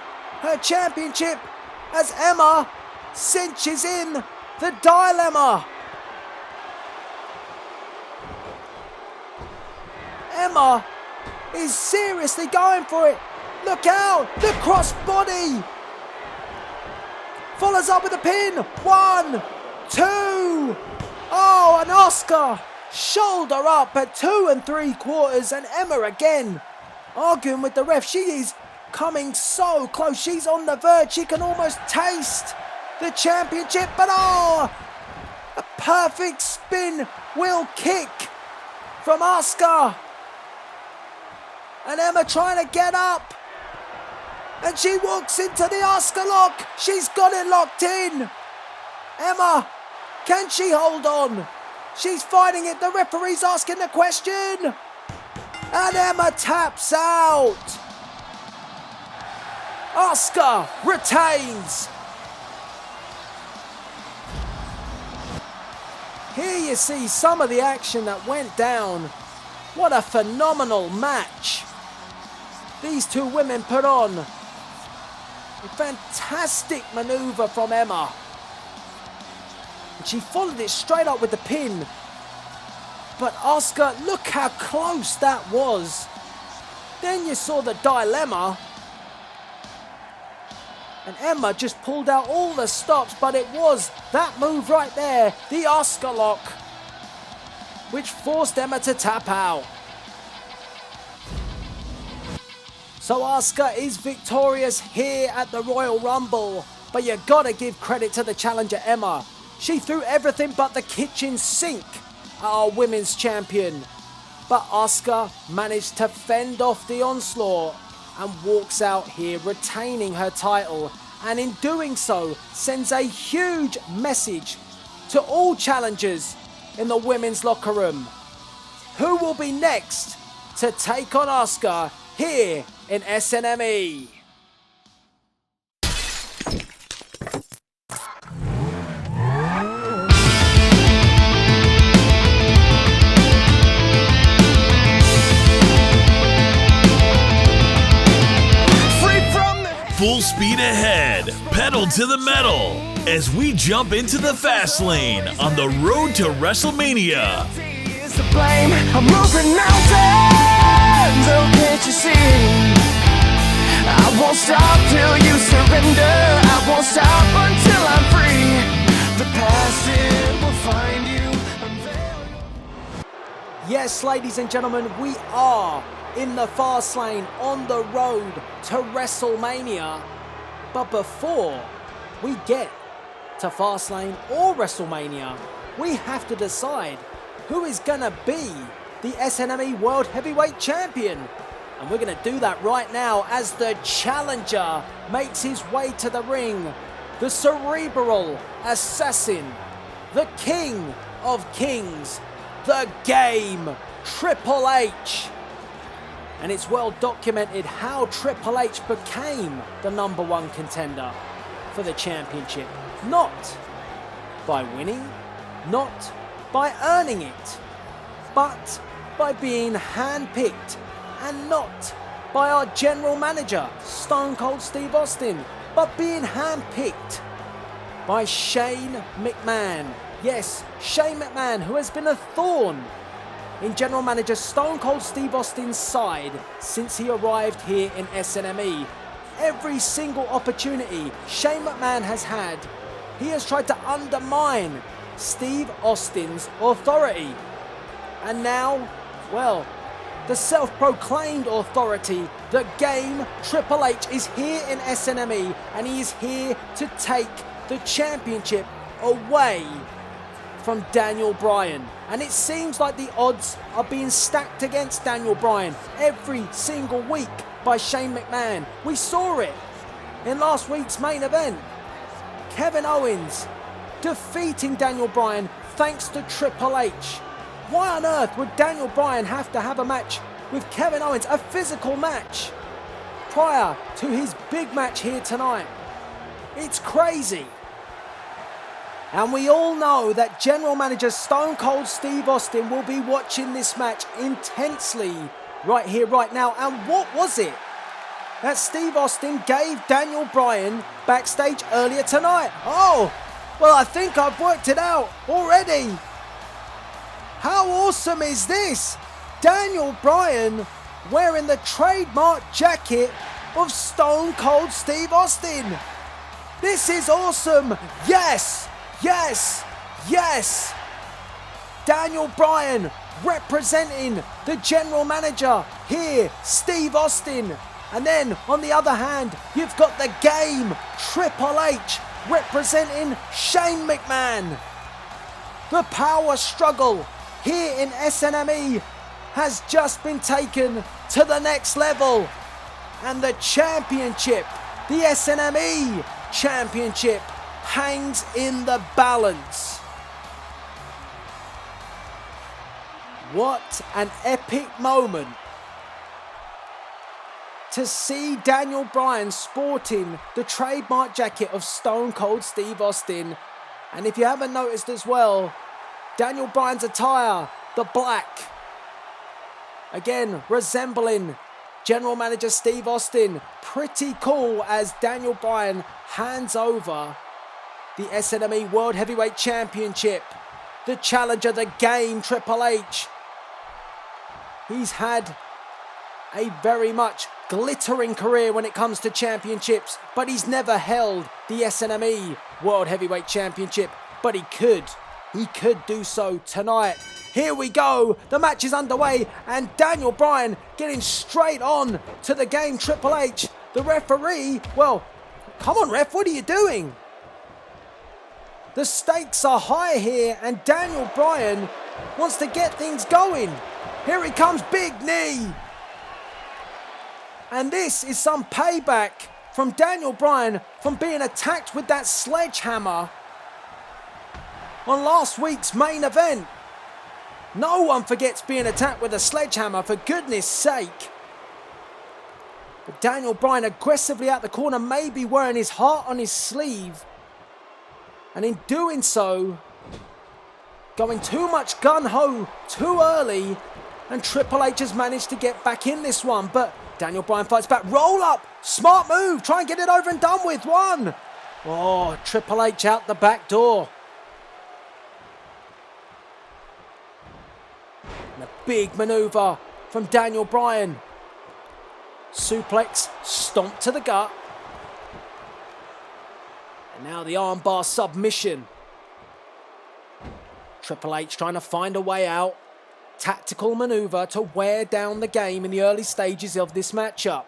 her championship as Emma cinches in the dilemma. Emma is seriously going for it. Look out, the crossbody. Follows up with a pin. 1, 2. Oh, and Asuka shoulder up at 2 3/4, and Emma again arguing with the ref. She is coming so close. She's on the verge. She can almost taste the championship, but a perfect spin wheel kick from Asuka. And Emma trying to get up. And she walks into the Asuka lock. She's got it locked in. Emma, can she hold on? She's fighting it. The referee's asking the question. And Emma taps out. Asuka retains. Here you see some of the action that went down. What a phenomenal match these two women put on. A fantastic maneuver from Emma. And she followed it straight up with the pin. But Asuka, look how close that was. Then you saw the dilemma. And Emma just pulled out all the stops, but it was that move right there, the Asuka lock, which forced Emma to tap out. So Asuka is victorious here at the Royal Rumble, but you gotta give credit to the challenger Emma. She threw everything but the kitchen sink at our women's champion. But Asuka managed to fend off the onslaught and walks out here retaining her title, and in doing so sends a huge message to all challengers in the women's locker room. Who will be next to take on Asuka here in SNME? Full speed ahead, pedal to the metal, as we jump into the Fastlane on the road to Wrestlemania. I'm moving mountains, oh can't you see? I won't stop till you surrender. I won't stop until I'm free. The past it will find you. Yes, ladies and gentlemen, we are in the Fastlane on the road to WrestleMania. But before we get to Fastlane or WrestleMania, we have to decide who is gonna be the SNME World Heavyweight Champion. And we're going to do that right now as the challenger makes his way to the ring. The cerebral assassin, the king of kings, the game, Triple H. And it's well documented how Triple H became the #1 contender for the championship. Not by winning, not by earning it, but by being handpicked, and not by our general manager, Stone Cold Steve Austin, but being handpicked by Shane McMahon. Yes, Shane McMahon, who has been a thorn in general manager Stone Cold Steve Austin's side since he arrived here in SNME. Every single opportunity Shane McMahon has had, he has tried to undermine Steve Austin's authority. And now, well, the self-proclaimed authority, the game, Triple H, is here in SNME, and he is here to take the championship away from Daniel Bryan. And it seems like the odds are being stacked against Daniel Bryan every single week by Shane McMahon. We saw it in last week's main event. Kevin Owens defeating Daniel Bryan thanks to Triple H. Why on earth would Daniel Bryan have to have a match with Kevin Owens, a physical match, prior to his big match here tonight? It's crazy. And we all know that General Manager Stone Cold Steve Austin will be watching this match intensely right here, right now. And what was it that Steve Austin gave Daniel Bryan backstage earlier tonight? Oh, well, I think I've worked it out already. How awesome is this? Daniel Bryan wearing the trademark jacket of Stone Cold Steve Austin. This is awesome. Yes, yes, yes. Daniel Bryan representing the general manager here, Steve Austin. And then on the other hand, you've got the game, Triple H, representing Shane McMahon. The power struggle here in SNME has just been taken to the next level. And the championship, the SNME Championship, hangs in the balance. What an epic moment to see Daniel Bryan sporting the trademark jacket of Stone Cold Steve Austin. And if you haven't noticed as well, Daniel Bryan's attire, the black, again resembling General Manager Steve Austin. Pretty cool as Daniel Bryan hands over the SNME World Heavyweight Championship. The challenger, the game, Triple H. He's had a very much glittering career when it comes to championships, but he's never held the SNME World Heavyweight Championship, but he could do so tonight. Here we go, the match is underway, and Daniel Bryan getting straight on to the game, Triple H. The referee, well, come on ref, what are you doing? The stakes are high here, and Daniel Bryan wants to get things going. Here he comes, big knee. And this is some payback from Daniel Bryan from being attacked with that sledgehammer on last week's main event. No one forgets being attacked with a sledgehammer, for goodness sake. But Daniel Bryan aggressively out the corner, maybe wearing his heart on his sleeve. And in doing so, going too much gun-ho too early. And Triple H has managed to get back in this one. But Daniel Bryan fights back. Roll up. Smart move. Try and get it over and done with. One. Oh, Triple H out the back door. And a big maneuver from Daniel Bryan. Suplex, stomp to the gut. And now the armbar submission. Triple H trying to find a way out. Tactical maneuver to wear down the game in the early stages of this matchup.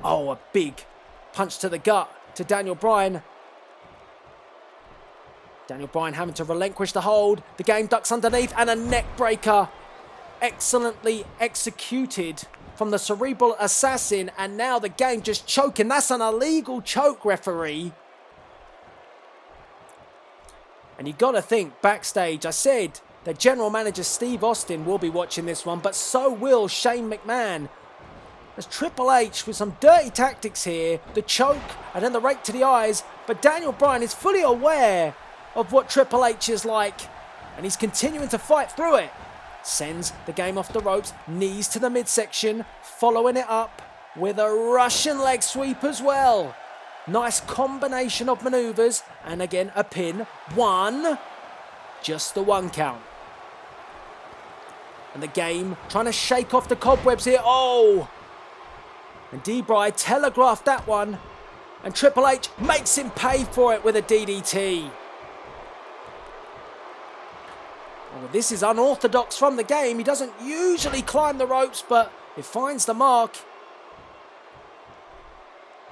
Oh, a big punch to the gut to Daniel Bryan. Daniel Bryan having to relinquish the hold. The game ducks underneath, and a neck breaker. Excellently executed from the Cerebral Assassin, and now the game just choking. That's an illegal choke, referee. And you got to think, backstage, I said that General Manager Steve Austin will be watching this one, but so will Shane McMahon. There's Triple H with some dirty tactics here, the choke and then the rake to the eyes, but Daniel Bryan is fully aware of what Triple H is like, and he's continuing to fight through it. Sends the game off the ropes, knees to the midsection, following it up with a Russian leg sweep as well. Nice combination of maneuvers, and again a pin. One, just the one count. And the game trying to shake off the cobwebs here. Oh! And D-Bry telegraphed that one, and Triple H makes him pay for it with a DDT. Oh, this is unorthodox from the game. He doesn't usually climb the ropes, but it finds the mark.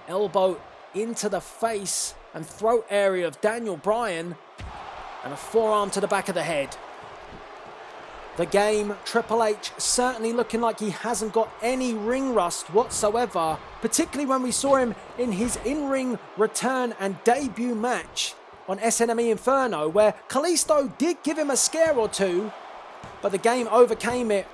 Elbow into the face and throat area of Daniel Bryan, and a forearm to the back of the head. The game, Triple H certainly looking like he hasn't got any ring rust whatsoever, particularly when we saw him in his in-ring return and debut match on SNME Inferno, where Kalisto did give him a scare or two, but the game overcame it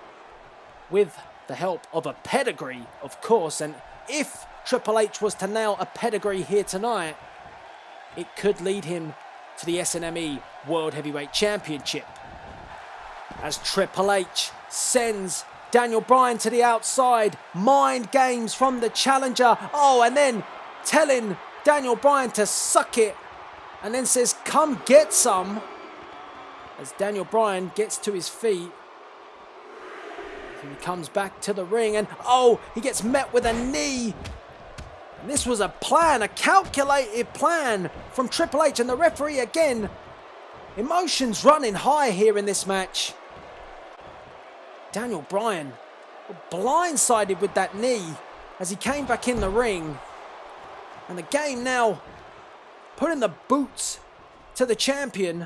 with the help of a pedigree, of course. And if Triple H was to nail a pedigree here tonight, it could lead him to the SNME World Heavyweight Championship. As Triple H sends Daniel Bryan to the outside, mind games from the challenger. Oh, and then telling Daniel Bryan to suck it, and then says, come get some. As Daniel Bryan gets to his feet, he comes back to the ring, and oh, he gets met with a knee. And this was a plan, a calculated plan from Triple H, and the referee again. Emotions running high here in this match. Daniel Bryan blindsided with that knee as he came back in the ring. And the game now putting the boots to the champion.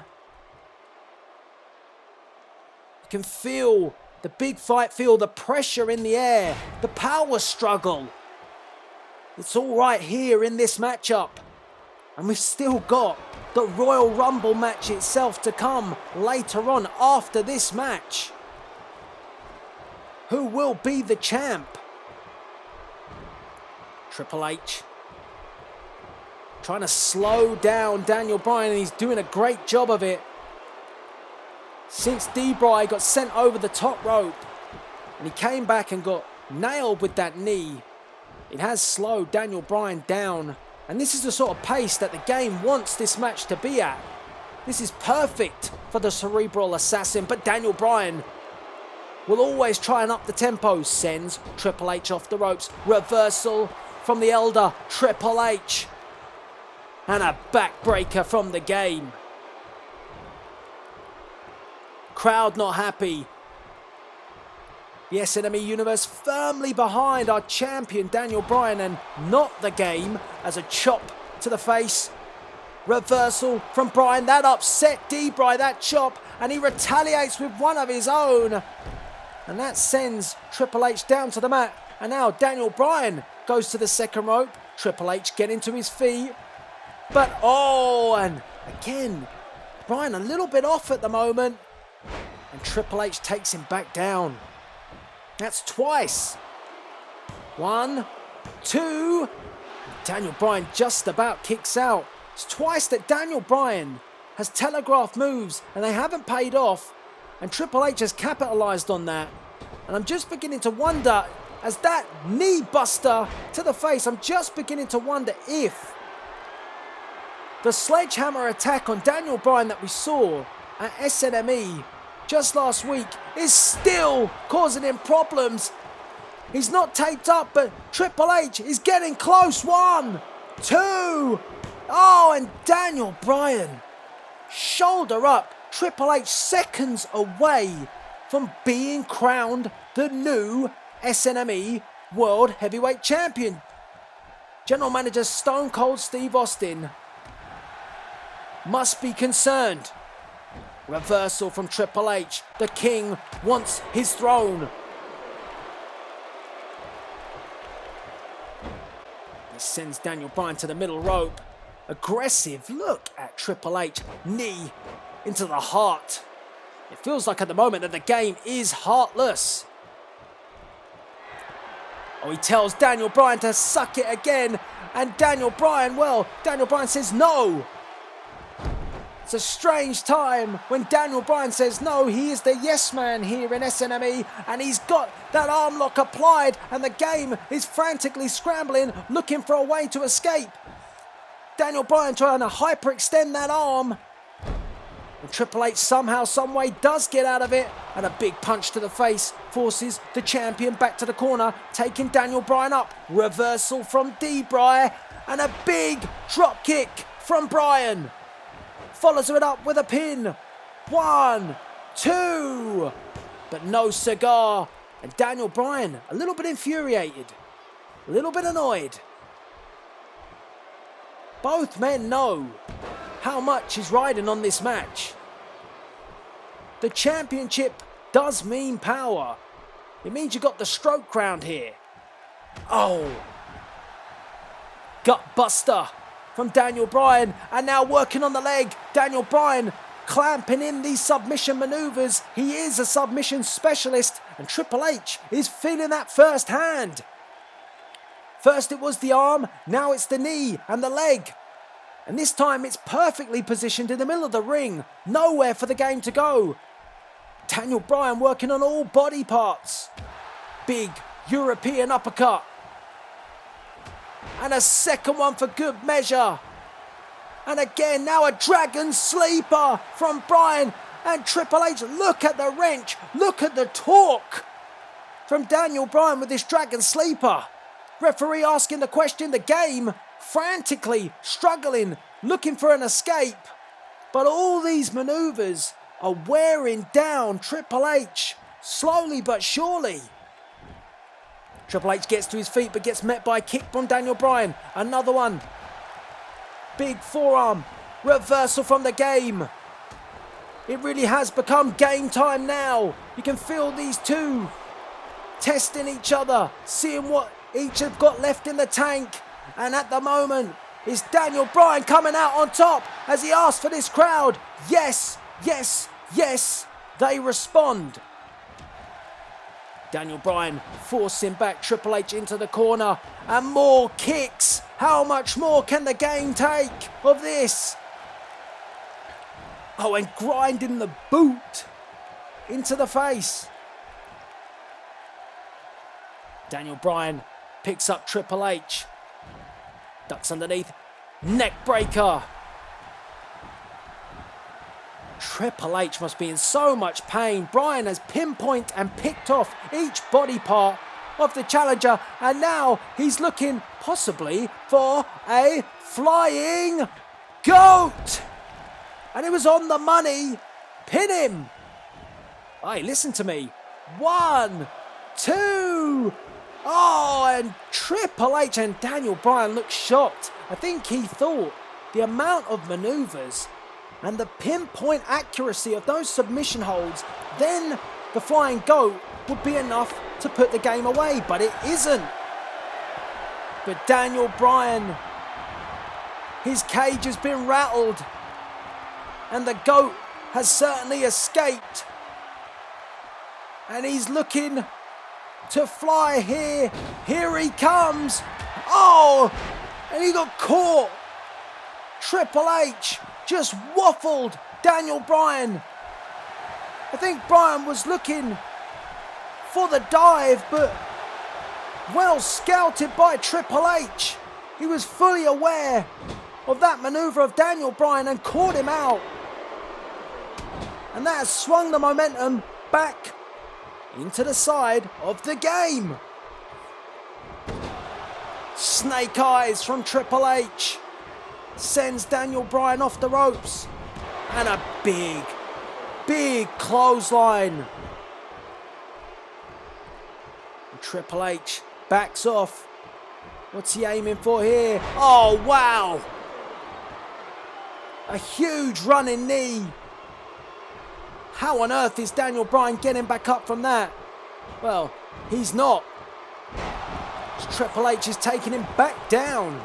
You can feel the big fight, feel the pressure in the air, the power struggle. It's all right here in this matchup. And we've still got the Royal Rumble match itself to come later on after this match. Who will be the champ? Triple H trying to slow down Daniel Bryan, and he's doing a great job of it. Since D-Bry got sent over the top rope and he came back and got nailed with that knee, it has slowed Daniel Bryan down. And this is the sort of pace that the game wants this match to be at. This is perfect for the Cerebral Assassin, but Daniel Bryan will always try and up the tempo. Sends Triple H off the ropes. Reversal from the elder Triple H. And a backbreaker from the game. Crowd not happy. The SNME Universe firmly behind our champion Daniel Bryan, and not the game, as a chop to the face. Reversal from Bryan. That upset D-Bry, that chop, and he retaliates with one of his own. And that sends Triple H down to the mat. And now Daniel Bryan goes to the second rope. Triple H getting to his feet. But oh, and again, Bryan a little bit off at the moment. And Triple H takes him back down. That's twice. 1, 2. Daniel Bryan just about kicks out. It's twice that Daniel Bryan has telegraphed moves and they haven't paid off. And Triple H has capitalized on that. And I'm just beginning to wonder, as that knee buster to the face, I'm just beginning to wonder if the sledgehammer attack on Daniel Bryan that we saw at SNME just last week is still causing him problems. He's not taped up, but Triple H is getting close. 1, 2. Oh, and Daniel Bryan, shoulder up. Triple H seconds away from being crowned the new SNME World Heavyweight Champion. General Manager Stone Cold Steve Austin must be concerned. Reversal from Triple H. The King wants his throne. He sends Daniel Bryan to the middle rope. Aggressive look at Triple H. Knee into the heart. It feels like at the moment that the game is heartless. Oh, he tells Daniel Bryan to suck it again. And Daniel Bryan says no. It's a strange time when Daniel Bryan says no. He is the yes man here in SNME, and he's got that arm lock applied, and the game is frantically scrambling, looking for a way to escape. Daniel Bryan trying to hyperextend that arm. And Triple H somehow, someway does get out of it, and a big punch to the face forces the champion back to the corner, taking Daniel Bryan up. Reversal from D-Bry, and a big drop kick from Bryan. Follows it up with a pin. 1, 2, but no cigar. And Daniel Bryan a little bit infuriated, a little bit annoyed. Both men know how much is riding on this match. The championship does mean power. It means you got the stroke crown here. Oh. Gut buster from Daniel Bryan, and now working on the leg. Daniel Bryan clamping in these submission maneuvers. He is a submission specialist, and Triple H is feeling that firsthand. First it was the arm, now it's the knee and the leg. And this time it's perfectly positioned in the middle of the ring. Nowhere for the game to go. Daniel Bryan working on all body parts. Big European uppercut. And a second one for good measure. And again, now a dragon sleeper from Bryan. And Triple H, look at the wrench. Look at the torque from Daniel Bryan with this dragon sleeper. Referee asking the question, the game frantically struggling, looking for an escape. But all these maneuvers are wearing down Triple H, slowly but surely. Triple H gets to his feet but gets met by a kick from Daniel Bryan. Another one. Big forearm. Reversal from the game. It really has become game time now. You can feel these two testing each other, seeing what each have got left in the tank. And at the moment, it's Daniel Bryan coming out on top as he asks for this crowd. Yes, yes, yes, they respond. Daniel Bryan forcing back Triple H into the corner, and more kicks. How much more can the game take of this? Oh, and grinding the boot into the face. Daniel Bryan picks up Triple H. Ducks underneath. Neck breaker. Triple H must be in so much pain. Bryan has pinpointed and picked off each body part of the challenger, and now he's looking possibly for a flying goat. And it was on the money. Pin him. Hey, listen to me. 1, 2. Oh, and Triple H and Daniel Bryan looked shocked. I think he thought the amount of maneuvers and the pinpoint accuracy of those submission holds, then the flying goat would be enough to put the game away, but it isn't. But Daniel Bryan, his cage has been rattled, and the goat has certainly escaped. And he's looking to fly here. Here he comes. Oh, and he got caught. Triple H just waffled Daniel Bryan. I think Bryan was looking for the dive, but well scouted by Triple H. He was fully aware of that maneuver of Daniel Bryan and caught him out. And that has swung the momentum back into the side of the game. Snake eyes from Triple H sends Daniel Bryan off the ropes. And a big, big clothesline. And Triple H backs off. What's he aiming for here? Oh, wow. A huge running knee. How on earth is Daniel Bryan getting back up from that? Well, he's not. Triple H is taking him back down.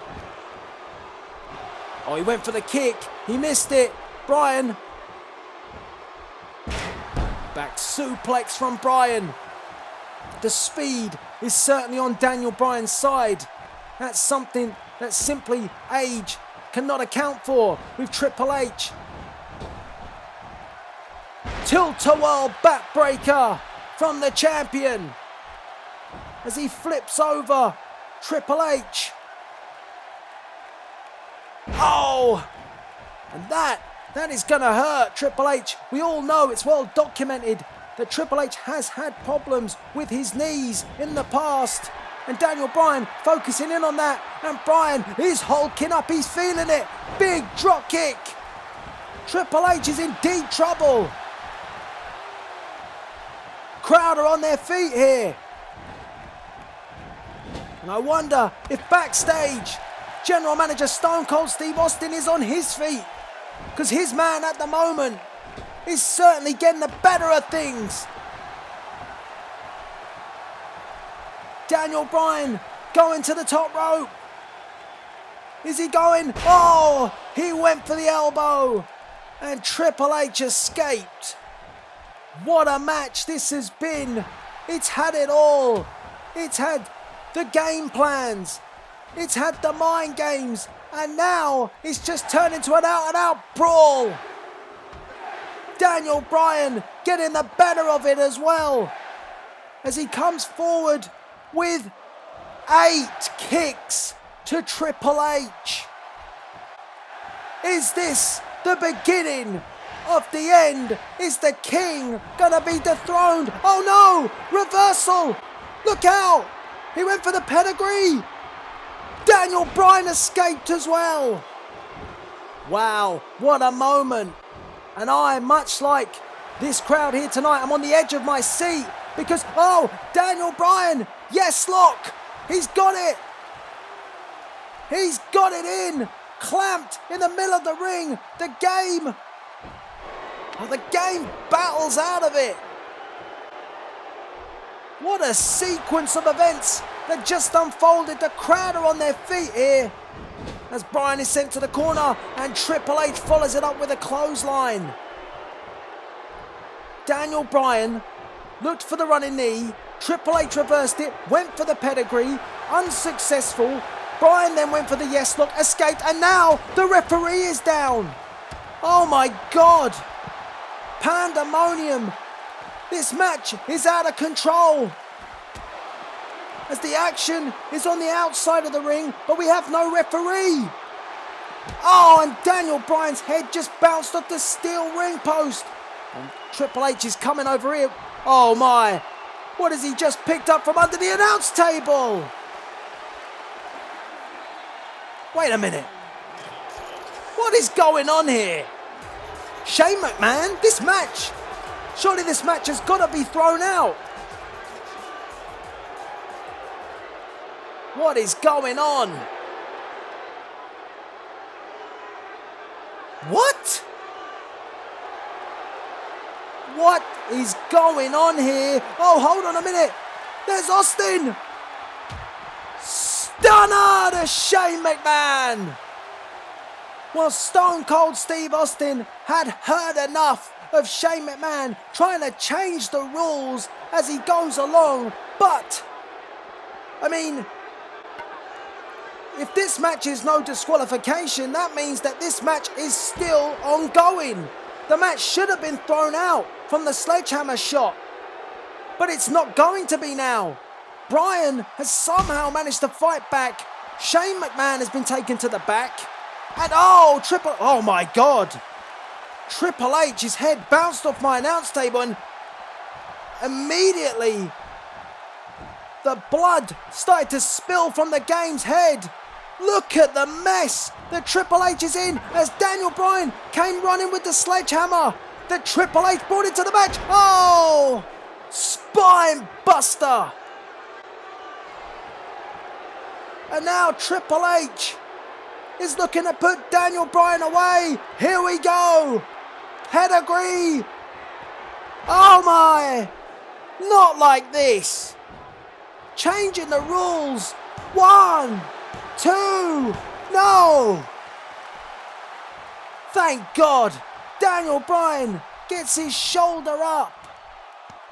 Oh, he went for the kick. He missed it. Bryan. Back suplex from Bryan. The speed is certainly on Daniel Bryan's side. That's something that simply age cannot account for with Triple H. Tilt-a-whirl backbreaker from the champion as he flips over Triple H. Oh! And that is gonna hurt Triple H. We all know, it's well documented, that Triple H has had problems with his knees in the past. And Daniel Bryan focusing in on that. And Bryan is hulking up, he's feeling it. Big drop kick. Triple H is in deep trouble. Crowd are on their feet here. And I wonder if backstage, General Manager Stone Cold Steve Austin is on his feet. Because his man at the moment is certainly getting the better of things. Daniel Bryan going to the top rope. Is he going? Oh, he went for the elbow. And Triple H escaped. What a match this has been. It's had it all. It's had the game plans. It's had the mind games. And now it's just turned into an out-and-out brawl. Daniel Bryan getting the better of it as well. As he comes forward with 8 kicks to Triple H. Is this the beginning of the end? Is the king gonna be dethroned? Oh no! Reversal! Look out! He went for the pedigree! Daniel Bryan escaped as well! Wow, what a moment! And I, much like this crowd here tonight, I'm on the edge of my seat because, oh, Daniel Bryan, yes, look! He's got it! He's got it in! Clamped in the middle of the ring! The game battles out of it! What a sequence of events that just unfolded. The crowd are on their feet here as Bryan is sent to the corner and Triple H follows it up with a clothesline. Daniel Bryan looked for the running knee. Triple H reversed it, went for the pedigree, unsuccessful. Bryan then went for the yes lock, escaped, and now the referee is down. Oh my God. Pandemonium. This match is out of control. As the action is on the outside of the ring, but we have no referee. Oh, and Daniel Bryan's head just bounced off the steel ring post. And Triple H is coming over here. Oh my. What has he just picked up from under the announce table? Wait a minute. What is going on here? Shane McMahon, this match. Surely this match has got to be thrown out. What is going on? What? What is going on here? Oh, hold on a minute. There's Austin. Stunner to Shane McMahon. Well, Stone Cold Steve Austin had heard enough of Shane McMahon trying to change the rules as he goes along. But, I mean, if this match is no disqualification, that means that this match is still ongoing. The match should have been thrown out from the sledgehammer shot. But it's not going to be now. Bryan has somehow managed to fight back. Shane McMahon has been taken to the back. And oh my God. Triple H, his head bounced off my announce table and immediately the blood started to spill from the game's head. Look at the mess that Triple H is in as Daniel Bryan came running with the sledgehammer that Triple H brought into the match. Oh, spine buster. And now Triple H is looking to put Daniel Bryan away. Here we go. Pedigree. Oh my. Not like this. Changing the rules 1, 2, no! Thank God, Daniel Bryan gets his shoulder up.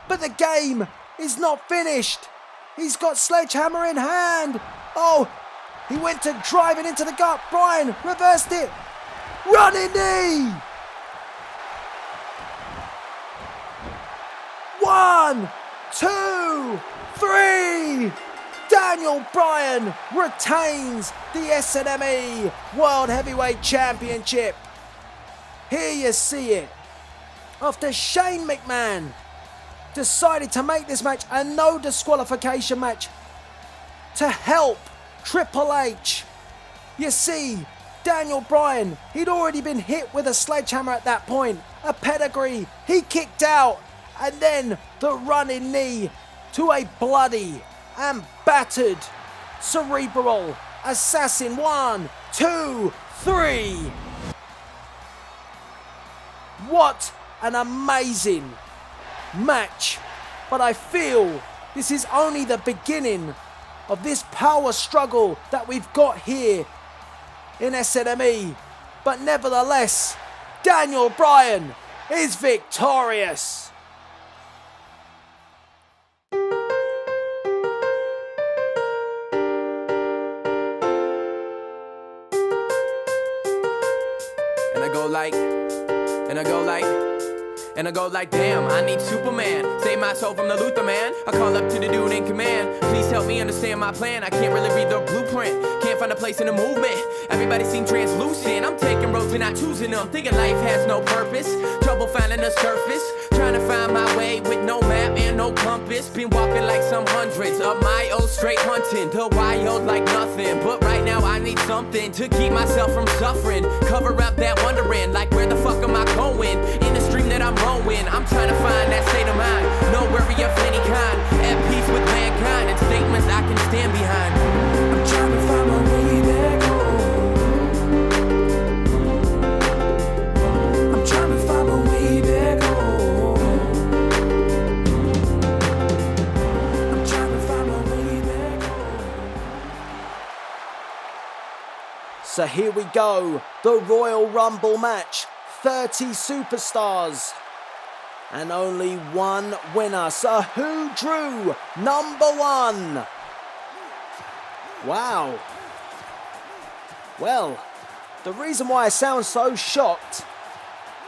But the game is not finished. He's got sledgehammer in hand. Oh, he went to drive it into the gut. Bryan reversed it. Running knee. 1, 2, 3. Daniel Bryan retains the SNME World Heavyweight Championship. Here you see it. After Shane McMahon decided to make this match a no disqualification match to help Triple H. You see, Daniel Bryan, he'd already been hit with a sledgehammer at that point, a pedigree, he kicked out, and then the running knee to a bloody and battered cerebral assassin. 1, 2, 3. What an amazing match. But I feel this is only the beginning of this power struggle that we've got here in SNME. But nevertheless, Daniel Bryan is victorious. And I go like, damn, I need Superman. Save my soul from the Luther man. I call up to the dude in command. Please help me understand my plan. I can't really read the blueprint. Can't find a place in the movement. Everybody seems translucent. I'm taking roads and not choosing them. Thinking life has no purpose. Trouble finding the surface. Trying to find my way with no map and no compass. Been walking like some hundreds of miles straight hunting. The wild like nothing. But right now I need something to keep myself from suffering. Cover up that wondering. Like where the fuck am I going? In the stream that I'm rowing. I'm trying to find that state of mind. No worry of any kind. At peace with mankind. And statements I can stand behind. I'm trying to find my way back home. I'm trying to find my way back home. I'm trying to find my way back home. So here we go. The Royal Rumble match. 30 superstars. And only one winner. So who drew number 1? Wow. Well, the reason why I sound so shocked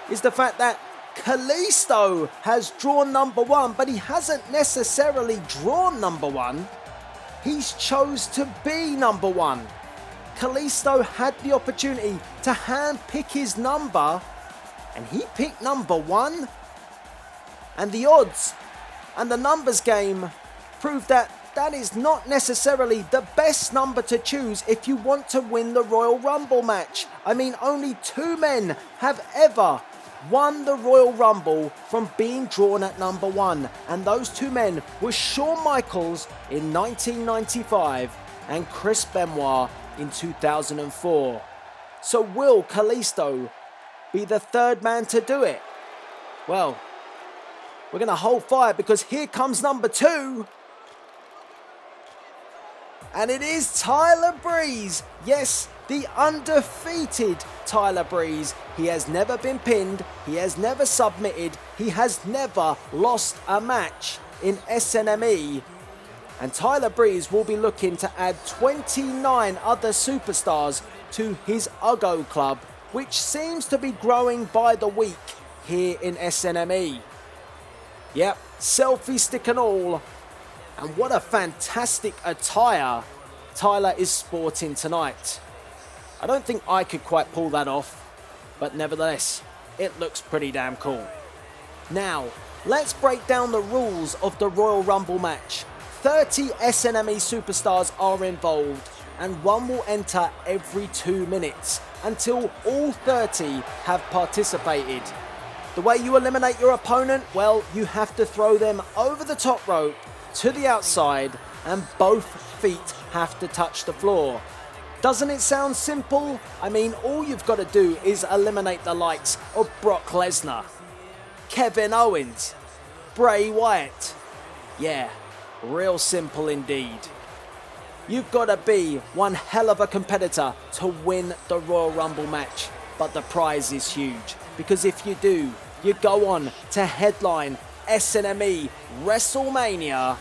is the fact that Kalisto has drawn number 1, but he hasn't necessarily drawn number 1. He's chose to be number 1. Kalisto had the opportunity to handpick his number, and he picked number 1. And the odds and the numbers game prove that that is not necessarily the best number to choose if you want to win the Royal Rumble match. I mean, only 2 men have ever won the Royal Rumble from being drawn at number 1. And those 2 men were Shawn Michaels in 1995 and Chris Benoit in 2004. So will Kalisto be the 3rd man to do it? Well, we're going to hold fire because here comes number 2. And it is Tyler Breeze. Yes, the undefeated Tyler Breeze. He has never been pinned. He has never submitted. He has never lost a match in SNME. And Tyler Breeze will be looking to add 29 other superstars to his Ugo club, which seems to be growing by the week here in SNME. Yep, selfie stick and all. And what a fantastic attire Tyler is sporting tonight. I don't think I could quite pull that off, but nevertheless, it looks pretty damn cool. Now, let's break down the rules of the Royal Rumble match. 30 SNME superstars are involved, and one will enter every 2 minutes until all 30 have participated. The way you eliminate your opponent, well, you have to throw them over the top rope to the outside and both feet have to touch the floor. Doesn't it sound simple? I mean, all you've got to do is eliminate the likes of Brock Lesnar, Kevin Owens, Bray Wyatt. Yeah, real simple indeed. you've got to be one hell of a competitor to win the Royal Rumble match. But the prize is huge, because if you do, you go on to headline SNME Wrestlemania,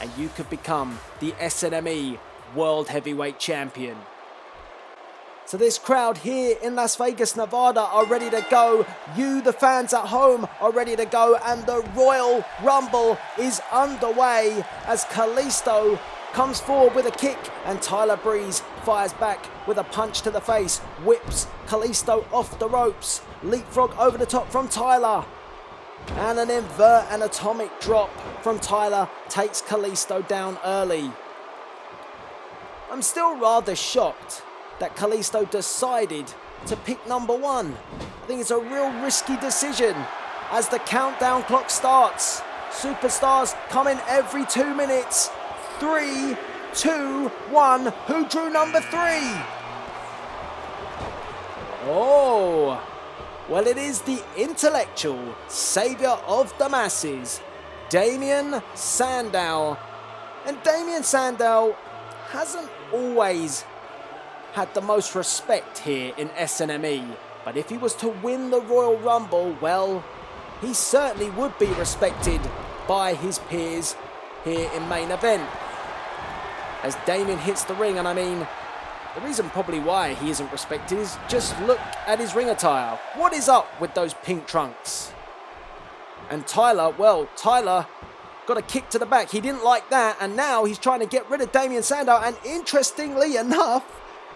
and you could become the SNME World Heavyweight Champion. So this crowd here in Las Vegas, Nevada are ready to go. You, the fans at home, are ready to go. And the Royal Rumble is underway as Kalisto comes forward with a kick and Tyler Breeze fires back with a punch to the face. Whips Kalisto off the ropes. Leapfrog over the top from Tyler. And an invert and atomic drop from Tyler takes Kalisto down early. I'm still rather shocked that Kalisto decided to pick number one. I think it's a real risky decision as the countdown clock starts. Superstars come in every 2 minutes. 3, 2, 1. Who drew number 3? Oh, well, it is the intellectual savior of the masses, Damien Sandow. And Damien Sandow hasn't always had the most respect here in SNME, but if he was to win the Royal Rumble, well, he certainly would be respected by his peers here in main event. As Damien hits the ring, and I mean, the reason probably why he isn't respected is just look at his ring attire. What is up with those pink trunks? And Tyler, well, Tyler got a kick to the back. He didn't like that, and now he's trying to get rid of Damien Sandow, and interestingly enough,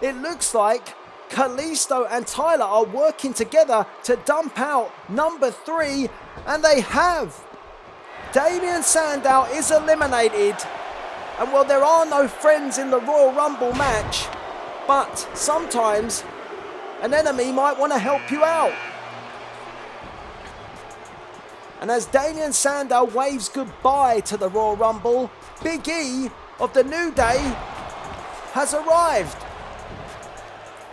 it looks like Kalisto and Tyler are working together to dump out number 3, and they have. Damien Sandow is eliminated, and well, there are no friends in the Royal Rumble match, but sometimes an enemy might want to help you out. And as Damien Sandow waves goodbye to the Royal Rumble, Big E of the New Day has arrived.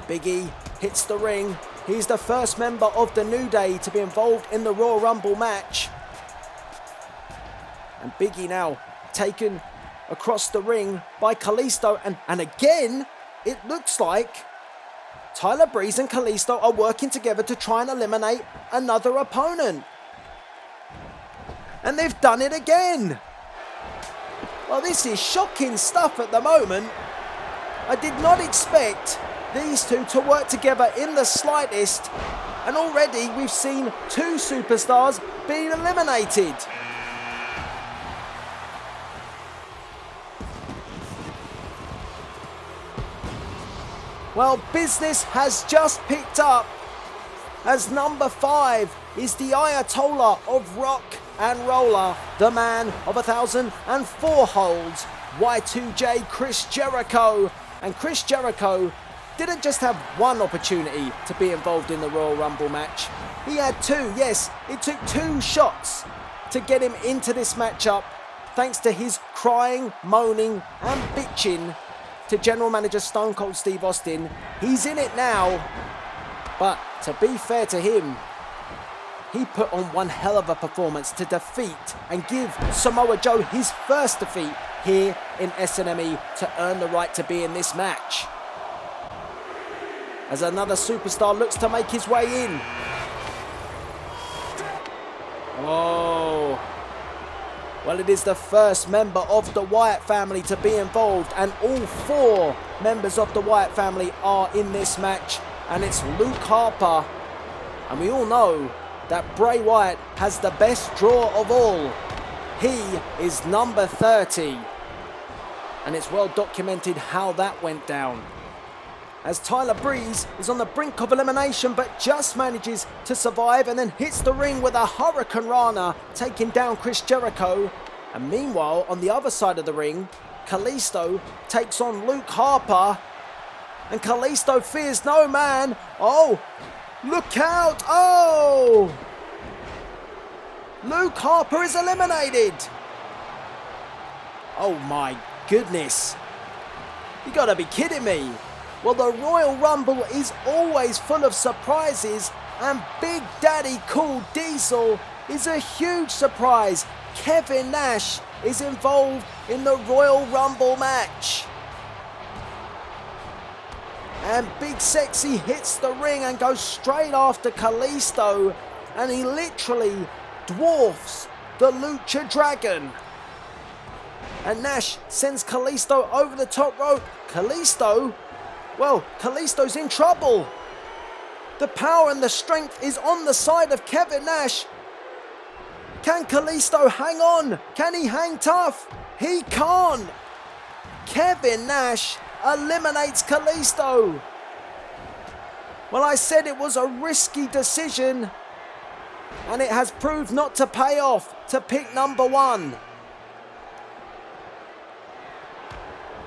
Big E hits the ring. He's the first member of the New Day to be involved in the Royal Rumble match. And Big E now taken across the ring by Kalisto. And again, it looks like Tyler Breeze and Kalisto are working together to try and eliminate another opponent. And they've done it again. Well, this is shocking stuff at the moment. I did not expect these two to work together in the slightest, and already we've seen 2 superstars being eliminated. Well, business has just picked up as number 5 is the Ayatollah of rock and roller, the man of 1,004 holds, Y2J Chris Jericho. And Chris Jericho didn't just have one opportunity to be involved in the Royal Rumble match. He had 2, yes, it took 2 shots to get him into this matchup, thanks to his crying, moaning and bitching to General Manager Stone Cold Steve Austin. He's in it now, but to be fair to him, he put on one hell of a performance to defeat and give Samoa Joe his first defeat here in SNME to earn the right to be in this match. As another superstar looks to make his way in. Oh. Well, it is the first member of the Wyatt family to be involved, and all 4 members of the Wyatt family are in this match, and it's Luke Harper. And we all know that Bray Wyatt has the best draw of all. He is number 30. And it's well documented how that went down, as Tyler Breeze is on the brink of elimination but just manages to survive and then hits the ring with a Hurricane Rana, taking down Chris Jericho. And meanwhile, on the other side of the ring, Kalisto takes on Luke Harper, and Kalisto fears no man. Oh, look out! Oh! Luke Harper is eliminated! Oh my goodness. You gotta be kidding me. Well, the Royal Rumble is always full of surprises, and Big Daddy Cool Diesel is a huge surprise. Kevin Nash is involved in the Royal Rumble match. And Big Sexy hits the ring and goes straight after Kalisto. And he literally dwarfs the Lucha Dragon. And Nash sends Kalisto over the top rope. Kalisto's in trouble. The power and the strength is on the side of Kevin Nash. Can Kalisto hang on? Can he hang tough? He can't. Kevin Nash eliminates Kalisto. Well, I said it was a risky decision, and it has proved not to pay off to pick number 1.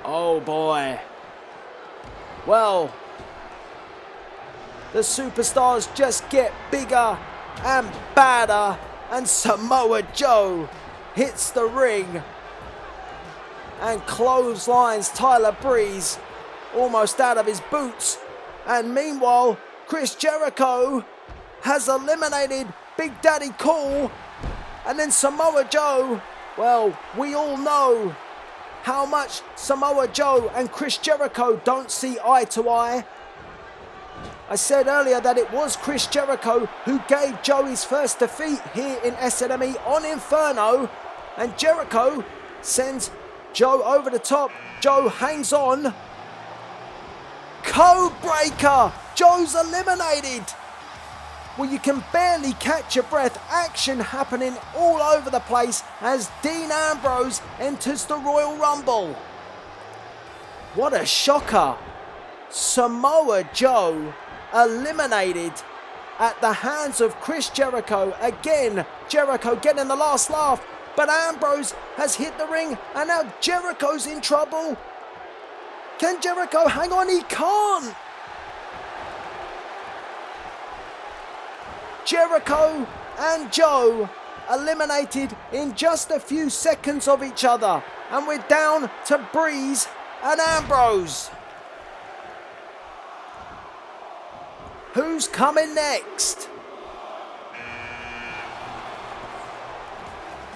Oh boy. Well, the superstars just get bigger and badder, and Samoa Joe hits the ring and clotheslines Tyler Breeze almost out of his boots. And meanwhile, Chris Jericho has eliminated Big Daddy Cool. And then Samoa Joe, well, we all know how much Samoa Joe and Chris Jericho don't see eye to eye. I said earlier that it was Chris Jericho who gave Joe his first defeat here in SNME on Inferno. And Jericho sends Joe over the top. Joe hangs on. Code breaker! Joe's eliminated! Well, you can barely catch your breath. Action happening all over the place as Dean Ambrose enters the Royal Rumble. What a shocker. Samoa Joe eliminated at the hands of Chris Jericho. Again, Jericho getting the last laugh, but Ambrose has hit the ring and now Jericho's in trouble. Can Jericho hang on? He can't. Jericho and Joe eliminated in just a few seconds of each other. And we're down to Breeze and Ambrose. Who's coming next?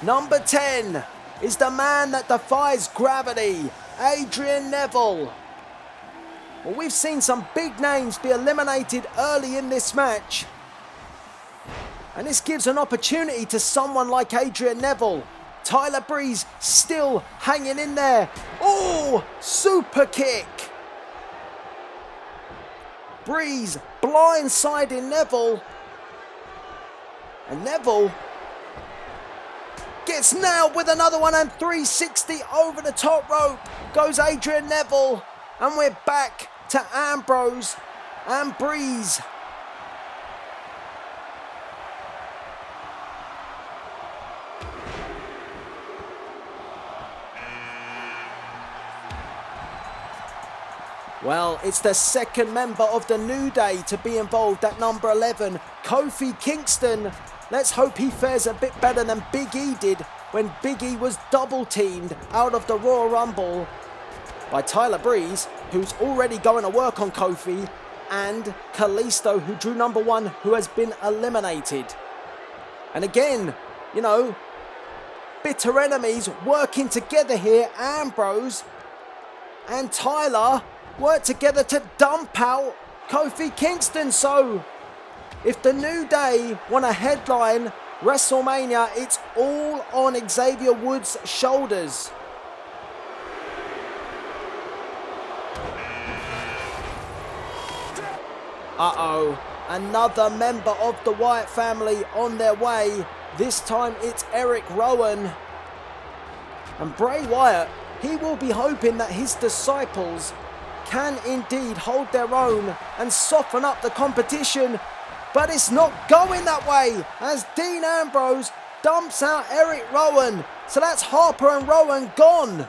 Number 10 is the man that defies gravity, Adrian Neville. Well, we've seen some big names be eliminated early in this match. And this gives an opportunity to someone like Adrian Neville. Tyler Breeze still hanging in there. Oh, super kick. Breeze blindsiding Neville. And Neville gets nailed with another one, and 360 over the top rope goes Adrian Neville. And we're back to Ambrose and Breeze. Well, it's the second member of the New Day to be involved at number 11, Kofi Kingston. Let's hope he fares a bit better than Big E did when Big E was double teamed out of the Royal Rumble by Tyler Breeze, who's already going to work on Kofi, and Kalisto, who drew number 1, who has been eliminated. And again, you know, bitter enemies working together here. Ambrose and Tyler work together to dump out Kofi Kingston. So if the New Day want to headline WrestleMania, it's all on Xavier Woods' shoulders. Uh-oh, another member of the Wyatt family on their way. This time it's Eric Rowan. And Bray Wyatt, he will be hoping that his disciples can indeed hold their own and soften up the competition. But it's not going that way as Dean Ambrose dumps out Eric Rowan. So that's Harper and Rowan gone.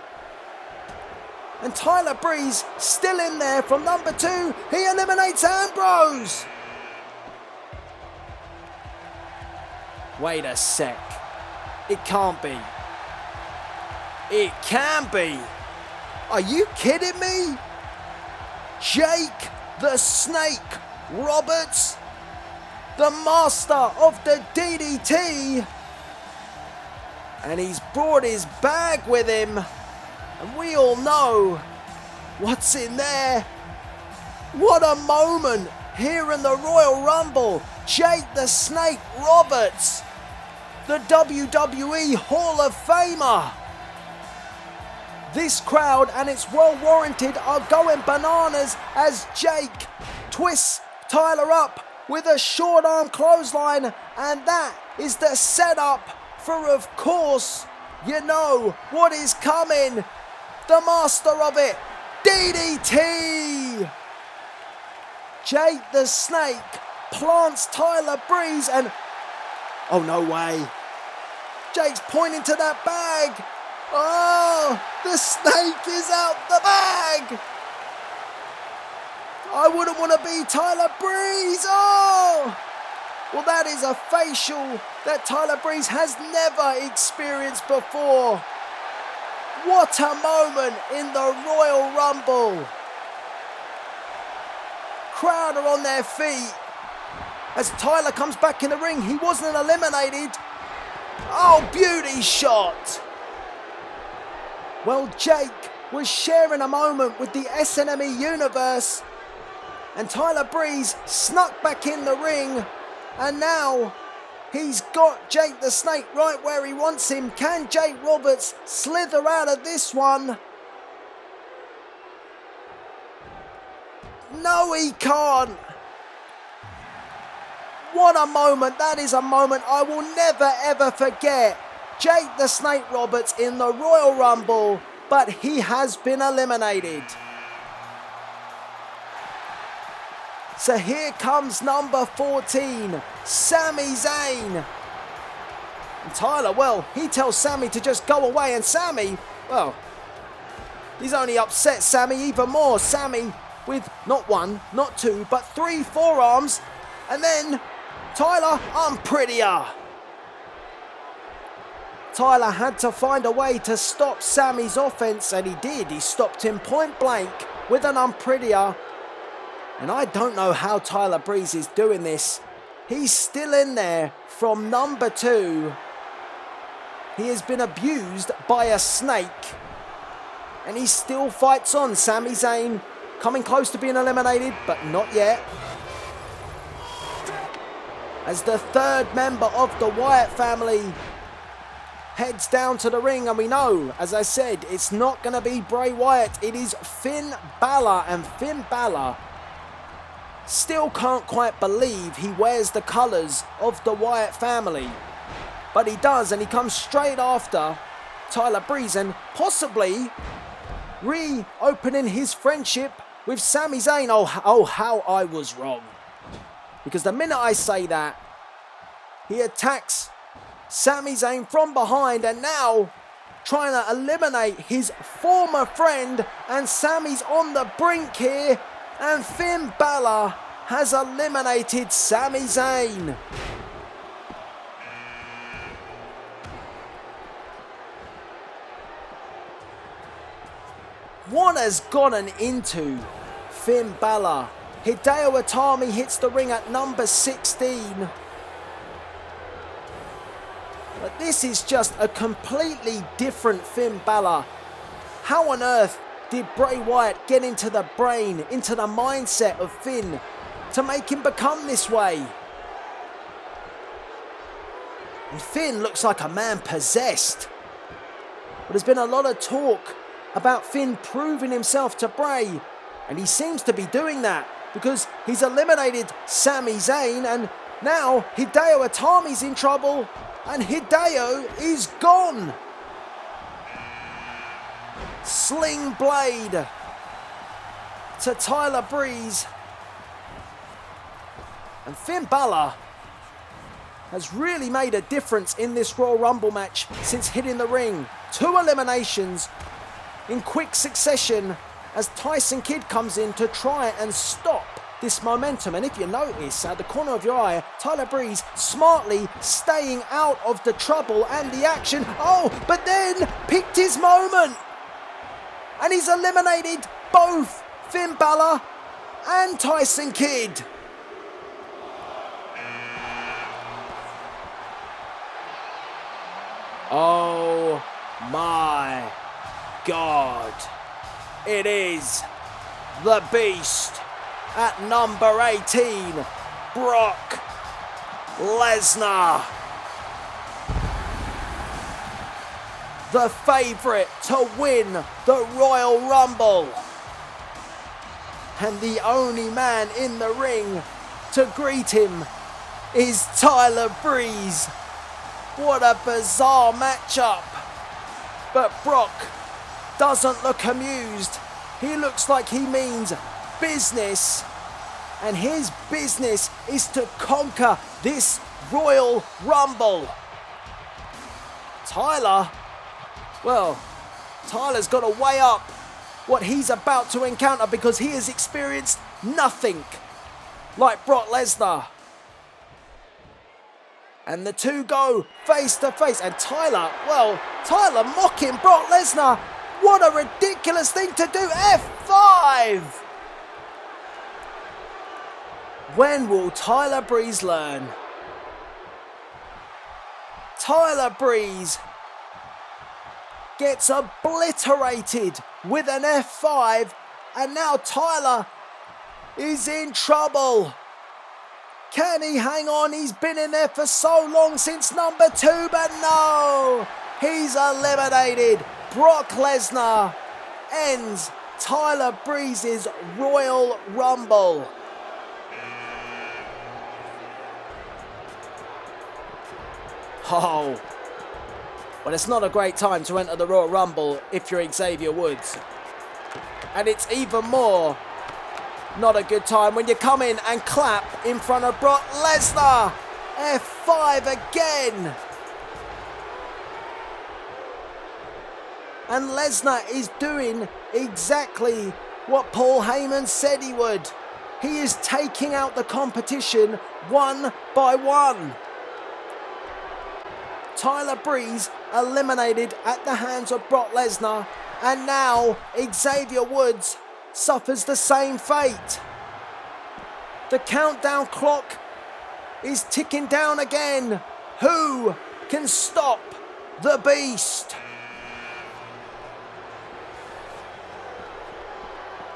And Tyler Breeze still in there from number 2. He eliminates Ambrose. Wait a sec. It can't be. It can be. Are you kidding me? Jake the Snake Roberts, the master of the DDT, and he's brought his bag with him, and we all know what's in there. What a moment here in the Royal Rumble. Jake the Snake Roberts, the WWE Hall of Famer. This crowd, and it's well warranted, are going bananas as Jake twists Tyler up with a short arm clothesline, and that is the setup for, of course, you know what is coming. The master of it, DDT! Jake the Snake plants Tyler Breeze and... oh, no way. Jake's pointing to that bag. Oh, the snake is out the bag. I wouldn't want to be Tyler Breeze. Oh! Well, that is a facial that Tyler Breeze has never experienced before. What a moment in the Royal Rumble. Crowd are on their feet as Tyler comes back in the ring. He wasn't eliminated. Oh, beauty shot. Well, Jake was sharing a moment with the SNME Universe, and Tyler Breeze snuck back in the ring, and now he's got Jake the Snake right where he wants him. Can Jake Roberts slither out of this one? No, he can't. What a moment. That is a moment I will never ever forget. Jake the Snake Roberts in the Royal Rumble, but he has been eliminated. So here comes number 14, Sami Zayn. And Tyler, well, he tells Sami to just go away, and Sami, well, he's only upset Sami even more. Sami with not one, not two, but 3 forearms, and then Tyler, I'm prettier. Tyler had to find a way to stop Sami's offense, and he did. He stopped him point blank with an unprettier. And I don't know how Tyler Breeze is doing this. He's still in there from number 2. He has been abused by a snake, and he still fights on. Sami Zayn coming close to being eliminated, but not yet. As the 3rd member of the Wyatt family heads down to the ring, and we know, as I said, it's not going to be Bray Wyatt. It is Finn Balor, and Finn Balor still can't quite believe he wears the colours of the Wyatt family. But he does, and he comes straight after Tyler Breeze, and possibly reopening his friendship with Sami Zayn. Oh, how I was wrong. Because the minute I say that, he attacks Sami Zayn from behind, and now trying to eliminate his former friend, and Sami's on the brink here, and Finn Balor has eliminated Sami Zayn. What has gotten into Finn Balor? Hideo Itami hits the ring at number 16. But this is just a completely different Finn Balor. How on earth did Bray Wyatt get into the brain, into the mindset of Finn to make him become this way? And Finn looks like a man possessed. But there's been a lot of talk about Finn proving himself to Bray, and he seems to be doing that because he's eliminated Sami Zayn, and now Hideo Itami's in trouble, and Hideo is gone. Sling blade to Tyler Breeze, and Finn Balor has really made a difference in this Royal Rumble match since hitting the ring. 2 eliminations in quick succession as Tyson Kidd comes in to try and stop this momentum. And if you notice at the corner of your eye, Tyler Breeze smartly staying out of the trouble and the action. Oh, but then picked his moment, and he's eliminated both Finn Balor and Tyson Kidd. Oh my God. It is the Beast, at number 18, Brock Lesnar. The favourite to win the Royal Rumble. And the only man in the ring to greet him is Tyler Breeze. What a bizarre matchup. But Brock doesn't look amused. He looks like he means business. And his business is to conquer this Royal Rumble. Tyler's got to weigh up what he's about to encounter because he has experienced nothing like Brock Lesnar. And the two go face to face. And Tyler mocking Brock Lesnar. What a ridiculous thing to do. F5! When will Tyler Breeze learn? Tyler Breeze gets obliterated with an F5. And now Tyler is in trouble. Can he hang on? He's been in there for so long since number 2, but no! He's eliminated. Brock Lesnar ends Tyler Breeze's Royal Rumble. Oh, well, it's not a great time to enter the Royal Rumble if you're Xavier Woods. And it's even more not a good time when you come in and clap in front of Brock Lesnar. F5 again. And Lesnar is doing exactly what Paul Heyman said he would. He is taking out the competition one by one. Tyler Breeze eliminated at the hands of Brock Lesnar, and now Xavier Woods suffers the same fate. The countdown clock is ticking down again. Who can stop the beast?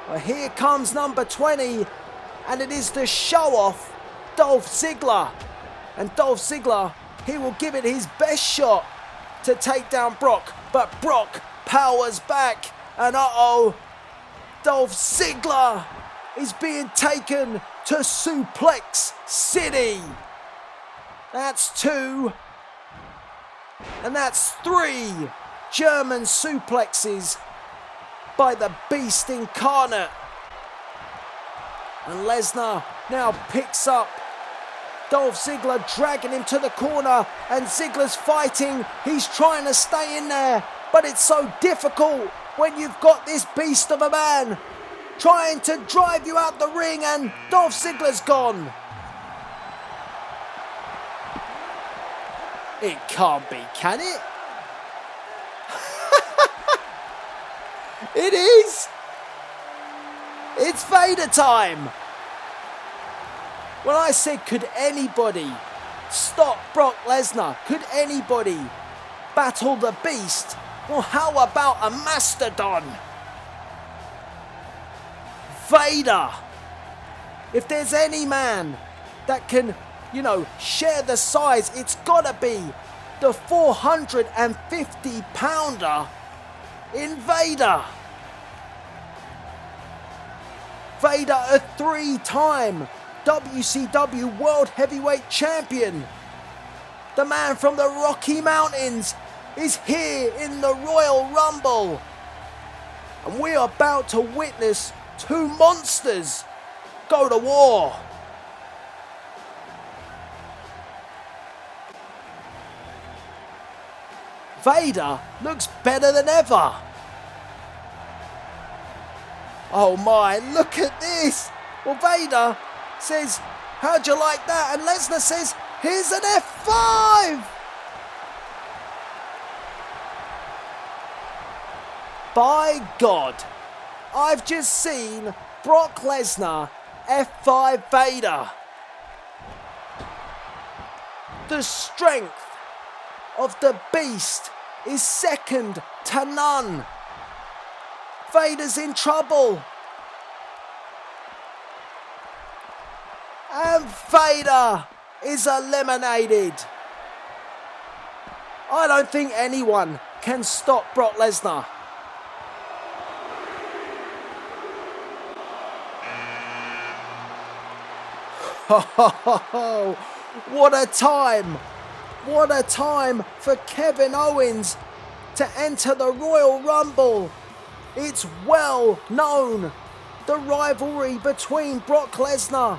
Well, here comes number 20, and it is the show-off, Dolph Ziggler. And Dolph Ziggler, he will give it his best shot to take down Brock, but Brock powers back, and Dolph Ziggler is being taken to Suplex City. That's 2, and that's 3 German suplexes by the Beast Incarnate. And Lesnar now picks up Dolph Ziggler, dragging him to the corner, and Ziggler's fighting. He's trying to stay in there, but it's so difficult when you've got this beast of a man trying to drive you out the ring, and Dolph Ziggler's gone. It can't be, can it? It is. It's Vader time. When I said, could anybody stop Brock Lesnar? Could anybody battle the beast? Well, how about a mastodon? Vader. If there's any man that can, share the size, it's gotta be the 450-pounder in Vader. Vader, a 3-time WCW World Heavyweight Champion. The man from the Rocky Mountains is here in the Royal Rumble. And we are about to witness 2 monsters go to war. Vader looks better than ever. Oh my, look at this. Well, Vader says, how'd you like that? And Lesnar says, here's an F5. By God, I've just seen Brock Lesnar F5 Vader. The strength of the beast is second to none. Vader's in trouble. And Vader is eliminated. I don't think anyone can stop Brock Lesnar. What a time! What a time for Kevin Owens to enter the Royal Rumble. It's well known, the rivalry between Brock Lesnar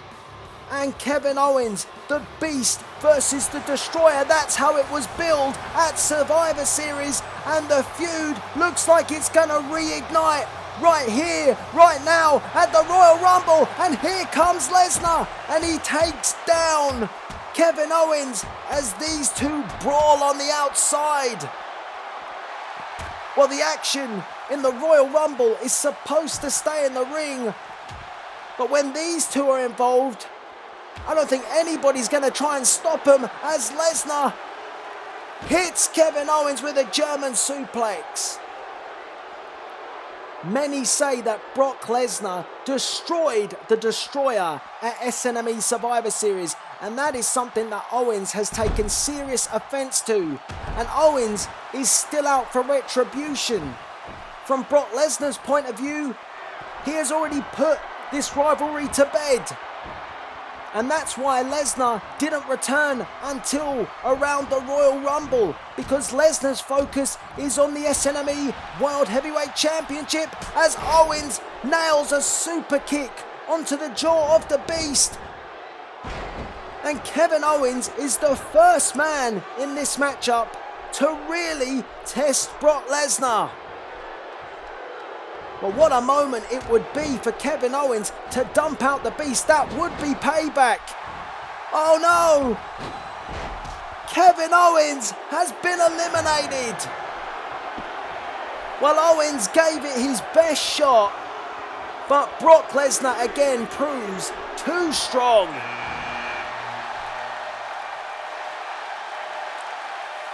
and Kevin Owens, the Beast versus the Destroyer. That's how it was billed at Survivor Series, and the feud looks like it's gonna reignite right here, right now at the Royal Rumble. And here comes Lesnar, and he takes down Kevin Owens as these two brawl on the outside. Well, the action in the Royal Rumble is supposed to stay in the ring, but when these two are involved, I don't think anybody's going to try and stop him, as Lesnar hits Kevin Owens with a German suplex. Many say that Brock Lesnar destroyed the Destroyer at SNME Survivor Series, and that is something that Owens has taken serious offense to. And Owens is still out for retribution. From Brock Lesnar's point of view, he has already put this rivalry to bed. And that's why Lesnar didn't return until around the Royal Rumble, because Lesnar's focus is on the SNME World Heavyweight Championship, as Owens nails a super kick onto the jaw of the Beast. And Kevin Owens is the first man in this matchup to really test Brock Lesnar. But what a moment it would be for Kevin Owens to dump out the Beast. That would be payback. Oh no! Kevin Owens has been eliminated. Well, Owens gave it his best shot, but Brock Lesnar again proves too strong.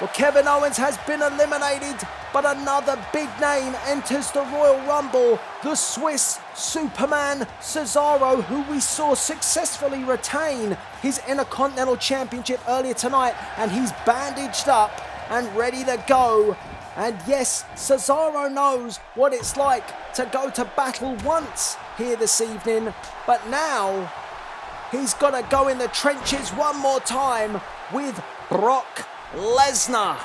Well, Kevin Owens has been eliminated, but another big name enters the Royal Rumble, the Swiss Superman Cesaro, who we saw successfully retain his Intercontinental Championship earlier tonight, and he's bandaged up and ready to go. And yes, Cesaro knows what it's like to go to battle once here this evening, but now he's got to go in the trenches one more time with Brock Lesnar.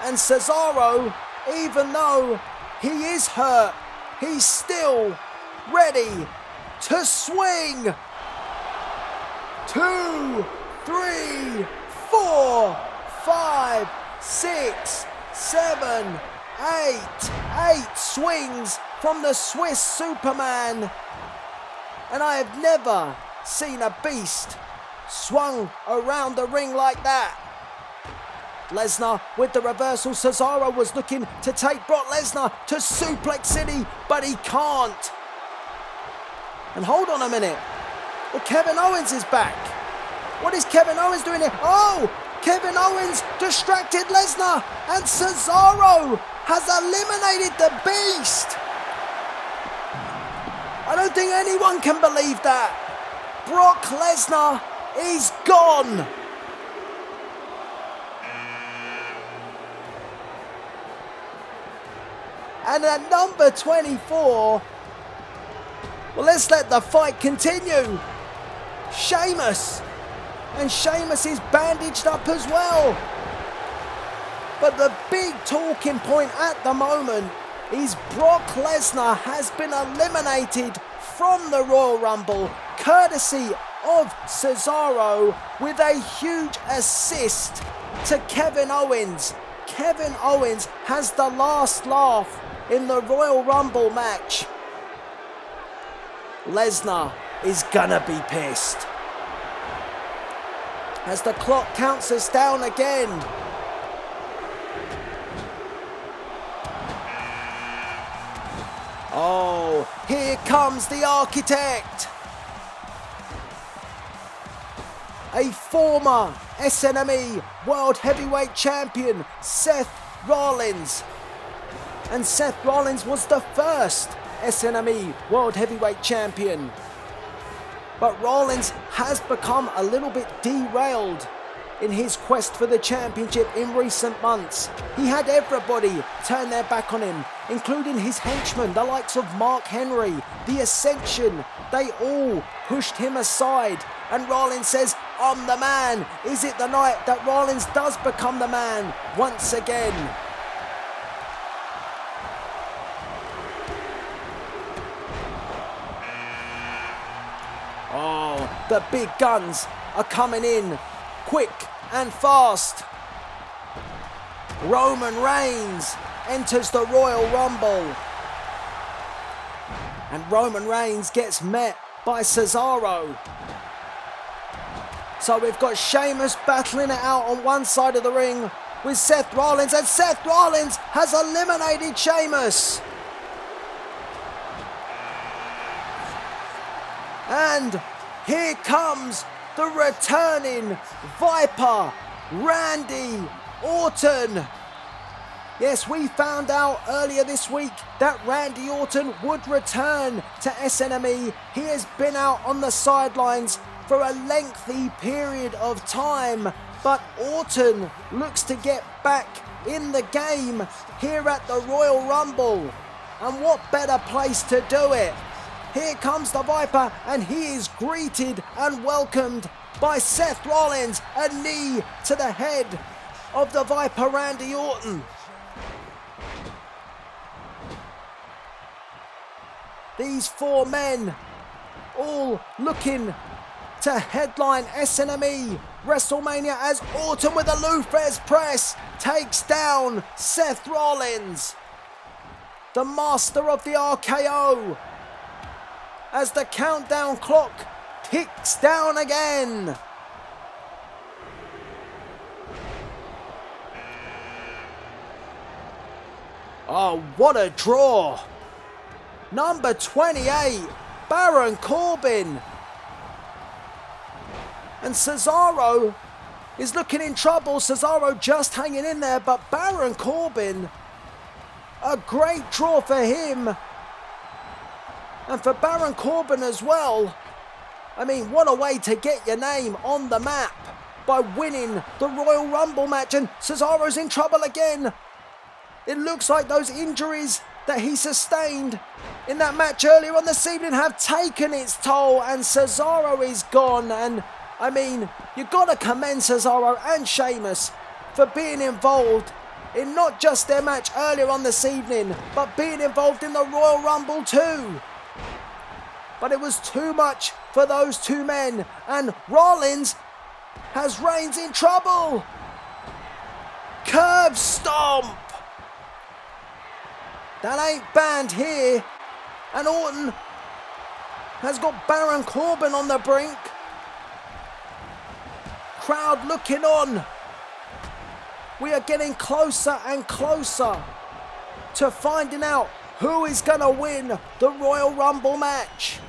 And Cesaro, even though he is hurt, he's still ready to swing. 2, 3, 4, 5, 6, 7, 8. 8 swings from the Swiss Superman. And I have never seen a Beast swung around the ring like that. Lesnar with the reversal. Cesaro was looking to take Brock Lesnar to Suplex City, but he can't. And hold on a minute. Well, Kevin Owens is back. What is Kevin Owens doing here? Oh, Kevin Owens distracted Lesnar, and Cesaro has eliminated the Beast. I don't think anyone can believe that. Brock Lesnar is gone. And at number 24, well, let's let the fight continue. Sheamus. And Sheamus is bandaged up as well. But the big talking point at the moment is Brock Lesnar has been eliminated from the Royal Rumble, courtesy of Cesaro, with a huge assist to Kevin Owens. Kevin Owens has the last laugh in the Royal Rumble match. Lesnar is gonna be pissed. As the clock counts us down again. Oh, here comes the Architect. A former SNME World Heavyweight Champion, Seth Rollins. And Seth Rollins was the first SNME World Heavyweight Champion. But Rollins has become a little bit derailed in his quest for the championship in recent months. He had everybody turn their back on him, including his henchmen, the likes of Mark Henry, the Ascension. They all pushed him aside. And Rollins says, I'm the man. Is it the night that Rollins does become the man once again? Oh, the big guns are coming in quick and fast. Roman Reigns enters the Royal Rumble. And Roman Reigns gets met by Cesaro. So we've got Sheamus battling it out on one side of the ring with Seth Rollins, and Seth Rollins has eliminated Sheamus. And here comes the returning Viper, Randy Orton. Yes, we found out earlier this week that Randy Orton would return to SNME. He has been out on the sidelines for a lengthy period of time, but Orton looks to get back in the game here at the Royal Rumble. And what better place to do it? Here comes the Viper, and he is greeted and welcomed by Seth Rollins. A knee to the head of the Viper, Randy Orton. These four men all looking to headline SNME Wrestlemania as Orton with a Lou Thesz press takes down Seth Rollins. The master of the RKO, as the countdown clock ticks down again. Oh, what a draw. Number 28, Baron Corbin. And Cesaro is looking in trouble. Cesaro just hanging in there, but Baron Corbin, a great draw for him. And for Baron Corbin as well. I mean, what a way to get your name on the map by winning the Royal Rumble match. And Cesaro's in trouble again. It looks like those injuries that he sustained in that match earlier on this evening have taken its toll, and Cesaro is gone. And I mean, you've got to commend Cesaro and Sheamus for being involved in not just their match earlier on this evening, but being involved in the Royal Rumble too. But it was too much for those two men, and Rollins has Reigns in trouble. Curb stomp. That ain't banned here. And Orton has got Baron Corbin on the brink. Crowd looking on. We are getting closer and closer to finding out who is going to win the Royal Rumble match.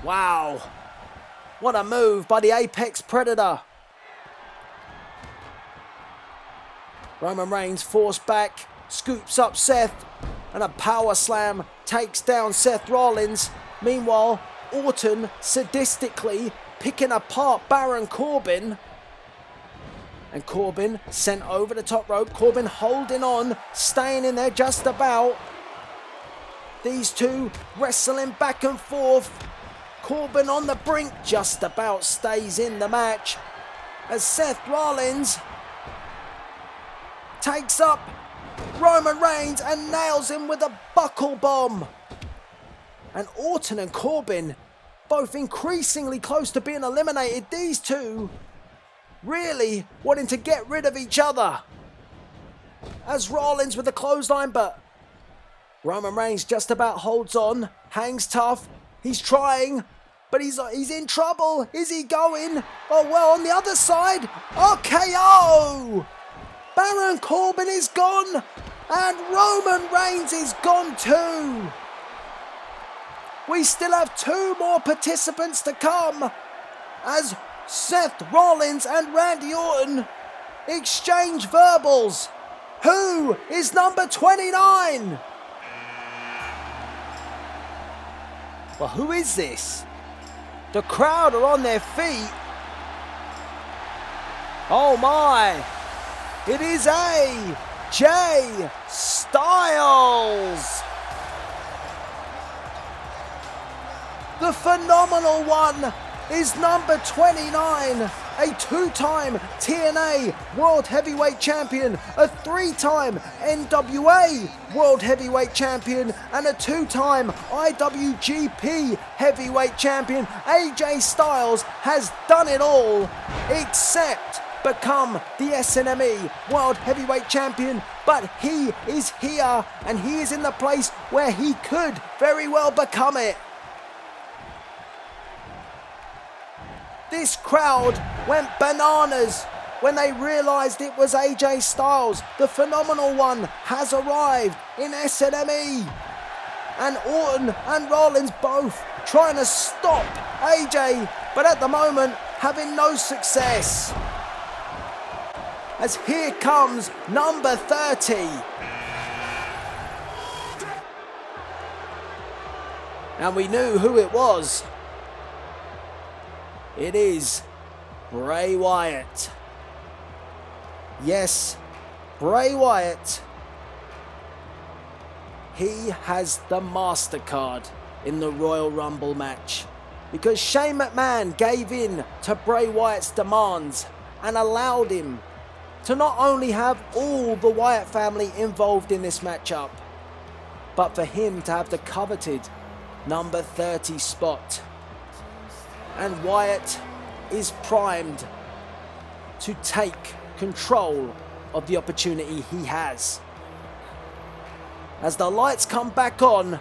Wow. What a move by the Apex Predator. Roman Reigns forced back, scoops up Seth, and a power slam takes down Seth Rollins. Meanwhile, Orton sadistically picking apart Baron Corbin. And Corbin sent over the top rope. Corbin holding on, staying in there just about. These two wrestling back and forth. Corbin on the brink, just about stays in the match, as Seth Rollins takes up Roman Reigns and nails him with a buckle bomb. And Orton and Corbin both increasingly close to being eliminated. These two really wanting to get rid of each other. As Rollins with the clothesline, but Roman Reigns just about holds on, hangs tough. He's trying, but he's in trouble. Is he going? Oh well, on the other side, RKO! Baron Corbin is gone, and Roman Reigns is gone too. We still have two more participants to come, as Seth Rollins and Randy Orton exchange verbals. Who is number 29? Well, who is this? The crowd are on their feet. Oh my! It is AJ Styles! The phenomenal one is number 29, a two-time TNA World Heavyweight Champion, a three-time NWA World Heavyweight Champion, and a two-time IWGP Heavyweight Champion. AJ Styles has done it all except become the SNME World Heavyweight Champion, but he is here and he is in the place where he could very well become it. This crowd went bananas when they realized it was AJ Styles. The phenomenal one has arrived in SNME. And Orton and Rollins both trying to stop AJ, but at the moment having no success. As here comes number 30. And we knew who it was. It is Bray Wyatt. Yes, Bray Wyatt. He has the MasterCard in the Royal Rumble match because Shane McMahon gave in to Bray Wyatt's demands and allowed him to not only have all the Wyatt family involved in this matchup, but for him to have the coveted number 30 spot. And Wyatt is primed to take control of the opportunity he has. As the lights come back on,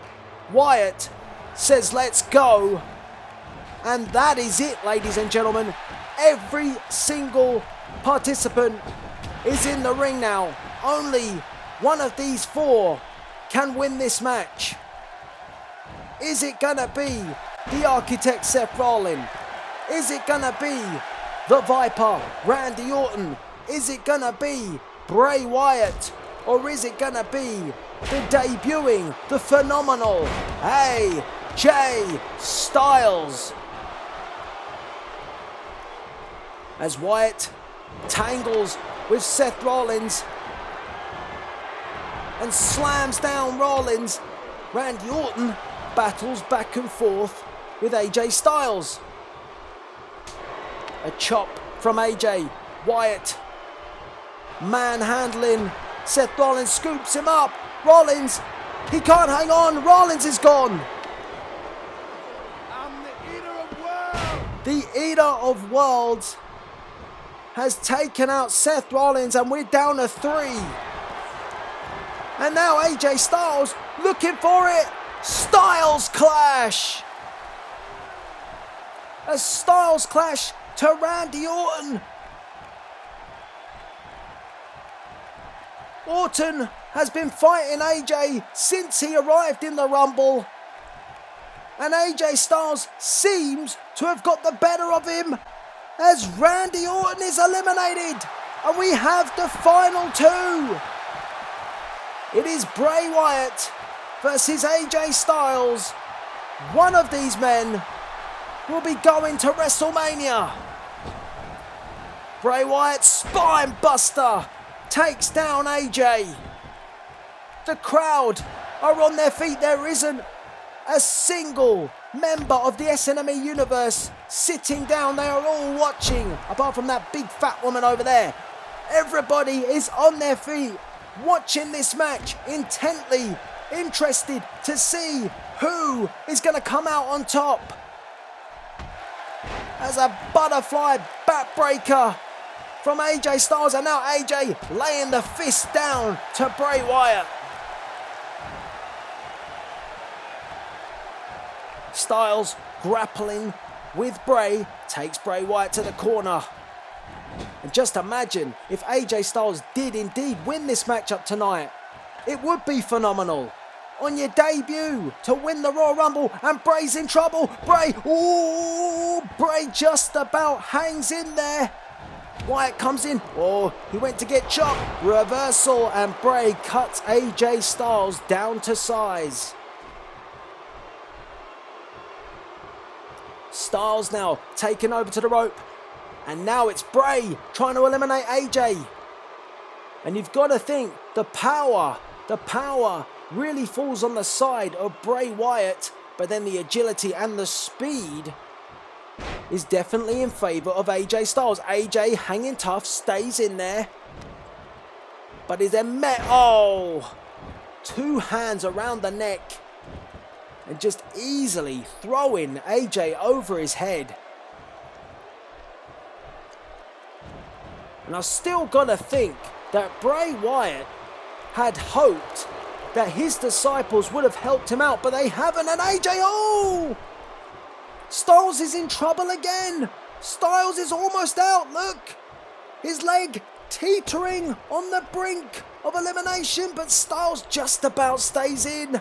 Wyatt says, "Let's go." And that is it, ladies and gentlemen. Every single participant is in the ring now. Only one of these four can win this match. Is it gonna be the Architect Seth Rollins? Is it gonna be the Viper Randy Orton? Is it gonna be Bray Wyatt? Or is it gonna be the debuting, the phenomenal AJ Styles? As Wyatt tangles with Seth Rollins and slams down Rollins, Randy Orton battles back and forth with AJ Styles. A chop from AJ. Wyatt manhandling Seth Rollins, scoops him up. Rollins, he can't hang on. Rollins is gone. I'm the Eater of Worlds. The Eater of Worlds has taken out Seth Rollins and we're down to 3. And now AJ Styles looking for it. Styles Clash. A Styles Clash to Randy Orton. Orton has been fighting AJ since he arrived in the Rumble. And AJ Styles seems to have got the better of him as Randy Orton is eliminated. And we have the final 2. It is Bray Wyatt versus AJ Styles. One of these men will be going to WrestleMania. Bray Wyatt spine buster takes down AJ. The crowd are on their feet. There isn't a single member of the SNME universe sitting down. They are all watching, apart from that big fat woman over there. Everybody is on their feet, watching this match intently, interested to see who is going to come out on top. As a butterfly backbreaker from AJ Styles, and now AJ laying the fist down to Bray Wyatt. Styles grappling with Bray, takes Bray Wyatt to the corner. And just imagine if AJ Styles did indeed win this matchup tonight. It would be phenomenal. On your debut to win the Royal Rumble, and Bray's in trouble. Bray, ooh, Bray just about hangs in there. Wyatt comes in. Oh, he went to get chopped. Reversal, and Bray cuts AJ Styles down to size. Styles now taken over to the rope. And now it's Bray trying to eliminate AJ. And you've got to think the power really falls on the side of Bray Wyatt. But then the agility and the speed is definitely in favour of AJ Styles. AJ hanging tough, stays in there. But is then met. Oh! 2 hands around the neck. And just easily throwing AJ over his head. And I've still got to think that Bray Wyatt had hoped that his disciples would have helped him out, but they haven't. And AJ, oh! Styles is in trouble again. Styles is almost out, look. His leg teetering on the brink of elimination, but Styles just about stays in.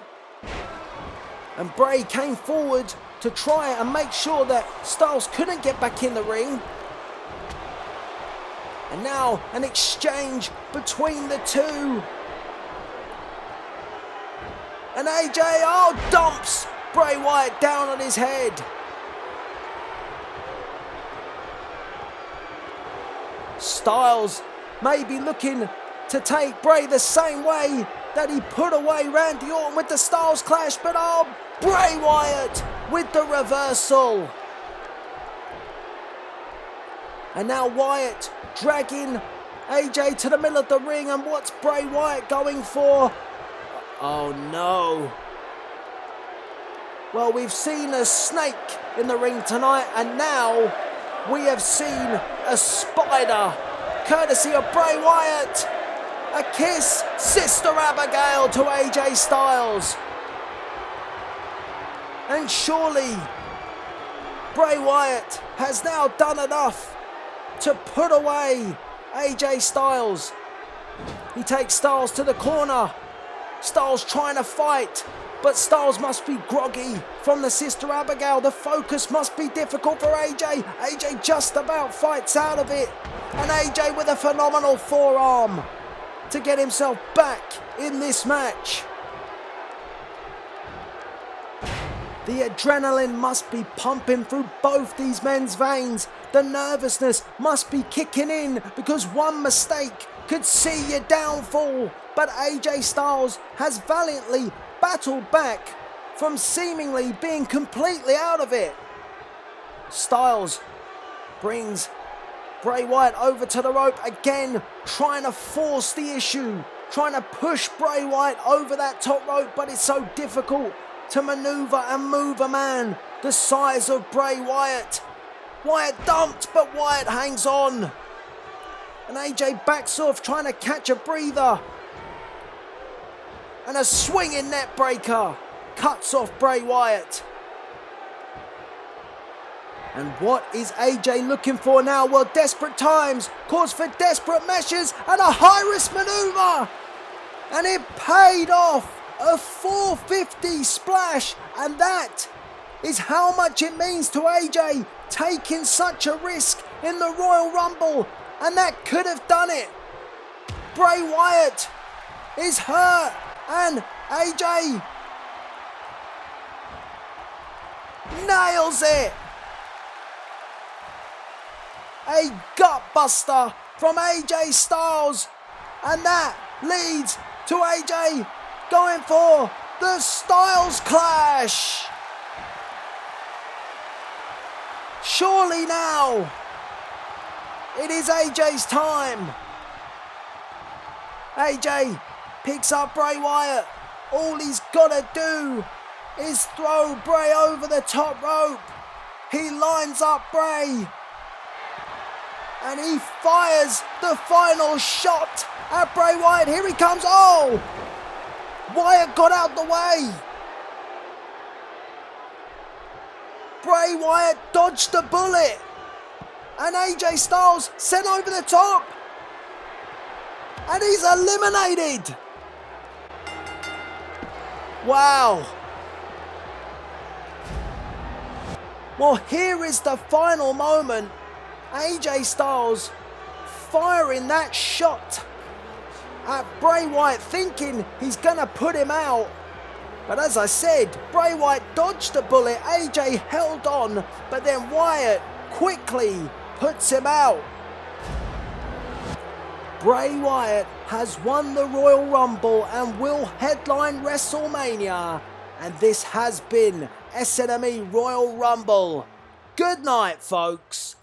And Bray came forward to try and make sure that Styles couldn't get back in the ring. And now an exchange between the two. And AJ, oh, dumps Bray Wyatt down on his head. Styles may be looking to take Bray the same way that he put away Randy Orton with the Styles Clash, but oh, Bray Wyatt with the reversal. And now Wyatt dragging AJ to the middle of the ring, and what's Bray Wyatt going for? Oh no. Well, we've seen a snake in the ring tonight, and now we have seen a spider, courtesy of Bray Wyatt. A kiss, Sister Abigail to AJ Styles. And surely Bray Wyatt has now done enough to put away AJ Styles. He takes Styles to the corner. Styles trying to fight, but Styles must be groggy from the Sister Abigail. The focus must be difficult for AJ. AJ just about fights out of it. And AJ with a phenomenal forearm to get himself back in this match. The adrenaline must be pumping through both these men's veins. The nervousness must be kicking in because one mistake could see your downfall. But AJ Styles has valiantly battled back from seemingly being completely out of it. Styles brings Bray Wyatt over to the rope again, trying to force the issue, trying to push Bray Wyatt over that top rope, but it's so difficult to maneuver and move a man the size of Bray Wyatt. Wyatt dumped, but Wyatt hangs on. And AJ backs off, trying to catch a breather. And a swinging net breaker cuts off Bray Wyatt. And what is AJ looking for now? Well, desperate times calls for desperate measures and a high-risk maneuver. And it paid off. A 450 splash. And that is how much it means to AJ taking such a risk in the Royal Rumble. And that could have done it. Bray Wyatt is hurt. And AJ nails it. A gutbuster from AJ Styles. And that leads to AJ going for the Styles Clash. Surely now it is AJ's time. AJ picks up Bray Wyatt. All he's got to do is throw Bray over the top rope. He lines up Bray. And he fires the final shot at Bray Wyatt. Here he comes. Oh! Wyatt got out the way. Bray Wyatt dodged the bullet. And AJ Styles sent over the top. And he's eliminated. Wow. Well, here is the final moment. AJ Styles firing that shot at Bray Wyatt, thinking he's going to put him out. But as I said, Bray Wyatt dodged the bullet, AJ held on, but then Wyatt quickly puts him out. Bray Wyatt has won the Royal Rumble and will headline WrestleMania. And this has been SNME Royal Rumble. Good night, folks.